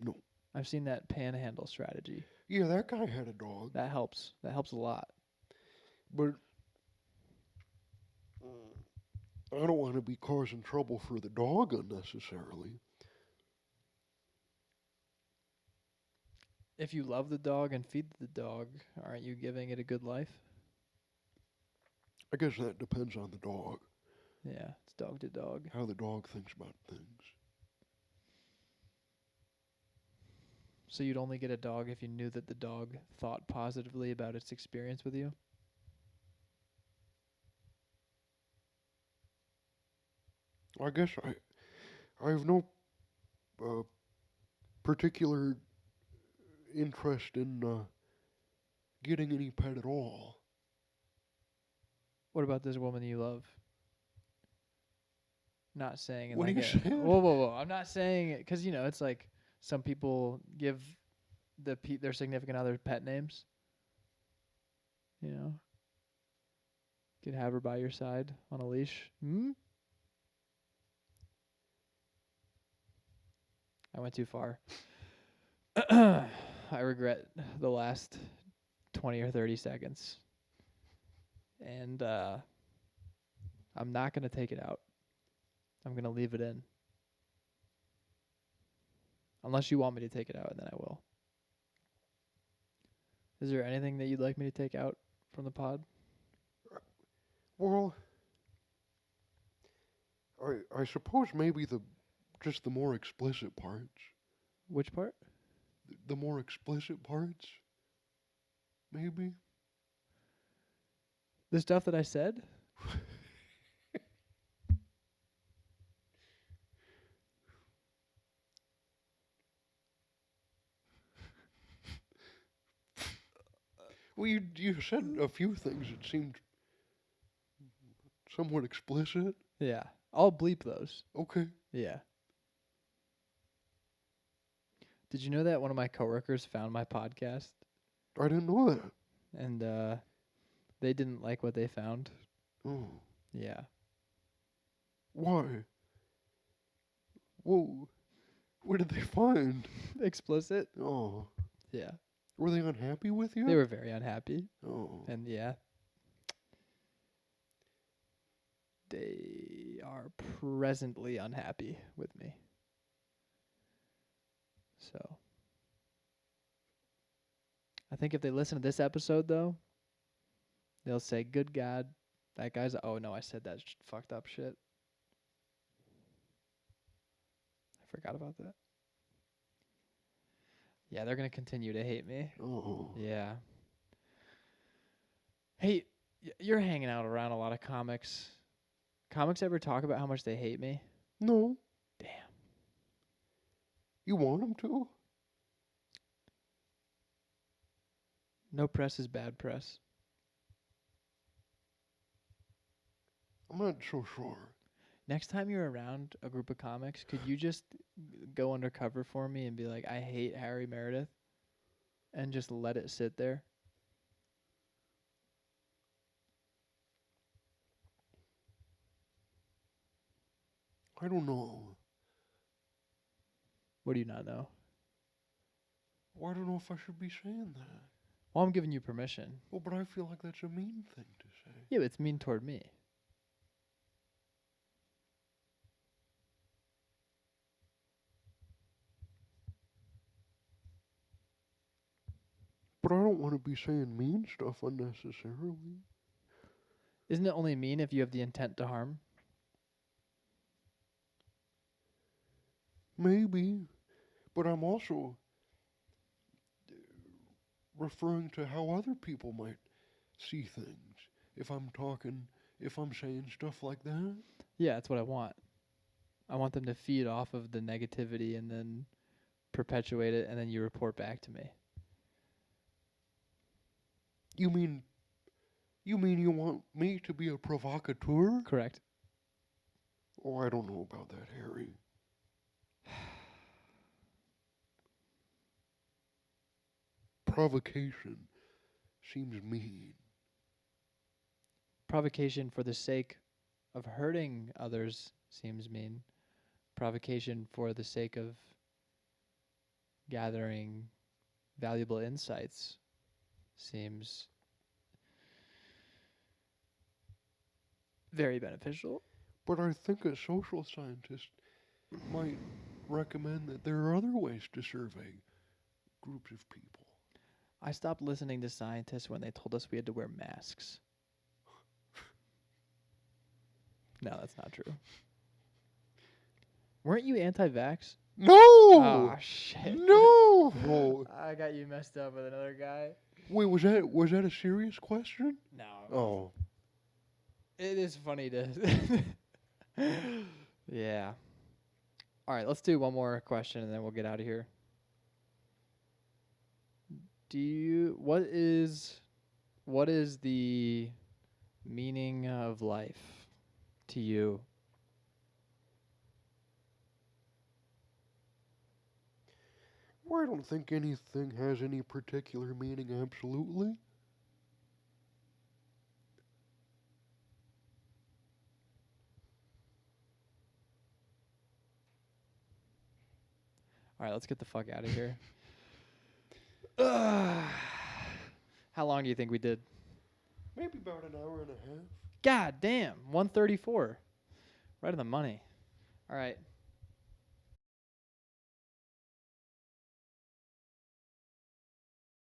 No. I've seen that panhandle strategy. Yeah, that guy had a dog. That helps. That helps a lot. But I don't want to be causing trouble for the dog unnecessarily. If you love the dog and feed the dog, aren't you giving it a good life? I guess that depends on the dog, Yeah, it's dog to dog. how the dog thinks about things. So you'd only get a dog if you knew that the dog thought positively about its experience with you? I guess I have no particular interest in getting any pet at all. What about this woman you love? Not saying it What like are you a, saying? whoa. I'm not saying it because it's like some people give their significant other pet names. You know, could have her by your side on a leash. I went too far. I regret the last 20 or 30 seconds. And I'm not going to take it out. I'm going to leave it in. Unless you want me to take it out, and then I will. Is there anything that you'd like me to take out from the pod? Well, I suppose maybe just the more explicit parts. Which part? The more explicit parts, maybe. The stuff that I said? Well, you said a few things that seemed somewhat explicit. Yeah. I'll bleep those. Okay. Yeah. Did you know that one of my coworkers found my podcast I didn't know that. and they didn't like what they found? Oh. Yeah. Why? Whoa. What did they find? Explicit? Oh. Yeah. Were they unhappy with you? They were very unhappy. Oh. And yeah. They are presently unhappy with me. So. I think if they listen to this episode, though, they'll say, good God, that guy's... Oh, no, I said that fucked up shit. I forgot about that. Yeah, they're going to continue to hate me. Oh. Yeah. Hey, you're hanging out around a lot of comics. Comics ever talk about how much they hate me? No. Damn. You want them to? No press is bad press. I'm not so sure. Next time you're around a group of comics, could you just go undercover for me and be like, I hate Harry Meredith, and just let it sit there? I don't know. What do you not know? Well, I don't know if I should be saying that. Well, I'm giving you permission. Well, but I feel like that's a mean thing to say. Yeah, but it's mean toward me. But I don't want to be saying mean stuff unnecessarily. Isn't it only mean if you have the intent to harm? Maybe. But I'm also referring to how other people might see things. If I'm saying stuff like that. Yeah, that's what I want. I want them to feed off of the negativity and then perpetuate it, and then you report back to me. You mean you want me to be a provocateur? Correct. Oh, I don't know about that, Harry. Provocation seems mean. Provocation for the sake of hurting others seems mean. Provocation for the sake of gathering valuable insights seems very beneficial. But I think a social scientist might recommend that there are other ways to survey groups of people. I stopped listening to scientists when they told us we had to wear masks. No, that's not true. Weren't you anti-vax? No! Oh, shit. No! I got you messed up with another guy. Wait, was that a serious question? No. Oh. It is funny to... Yeah. All right, let's do one more question and then we'll get out of here. What is the meaning of life to you? Well, I don't think anything has any particular meaning, absolutely. All right, let's get the fuck out of here. How long do you think we did? Maybe about an hour and a half. God damn, 134. Right on the money. All right.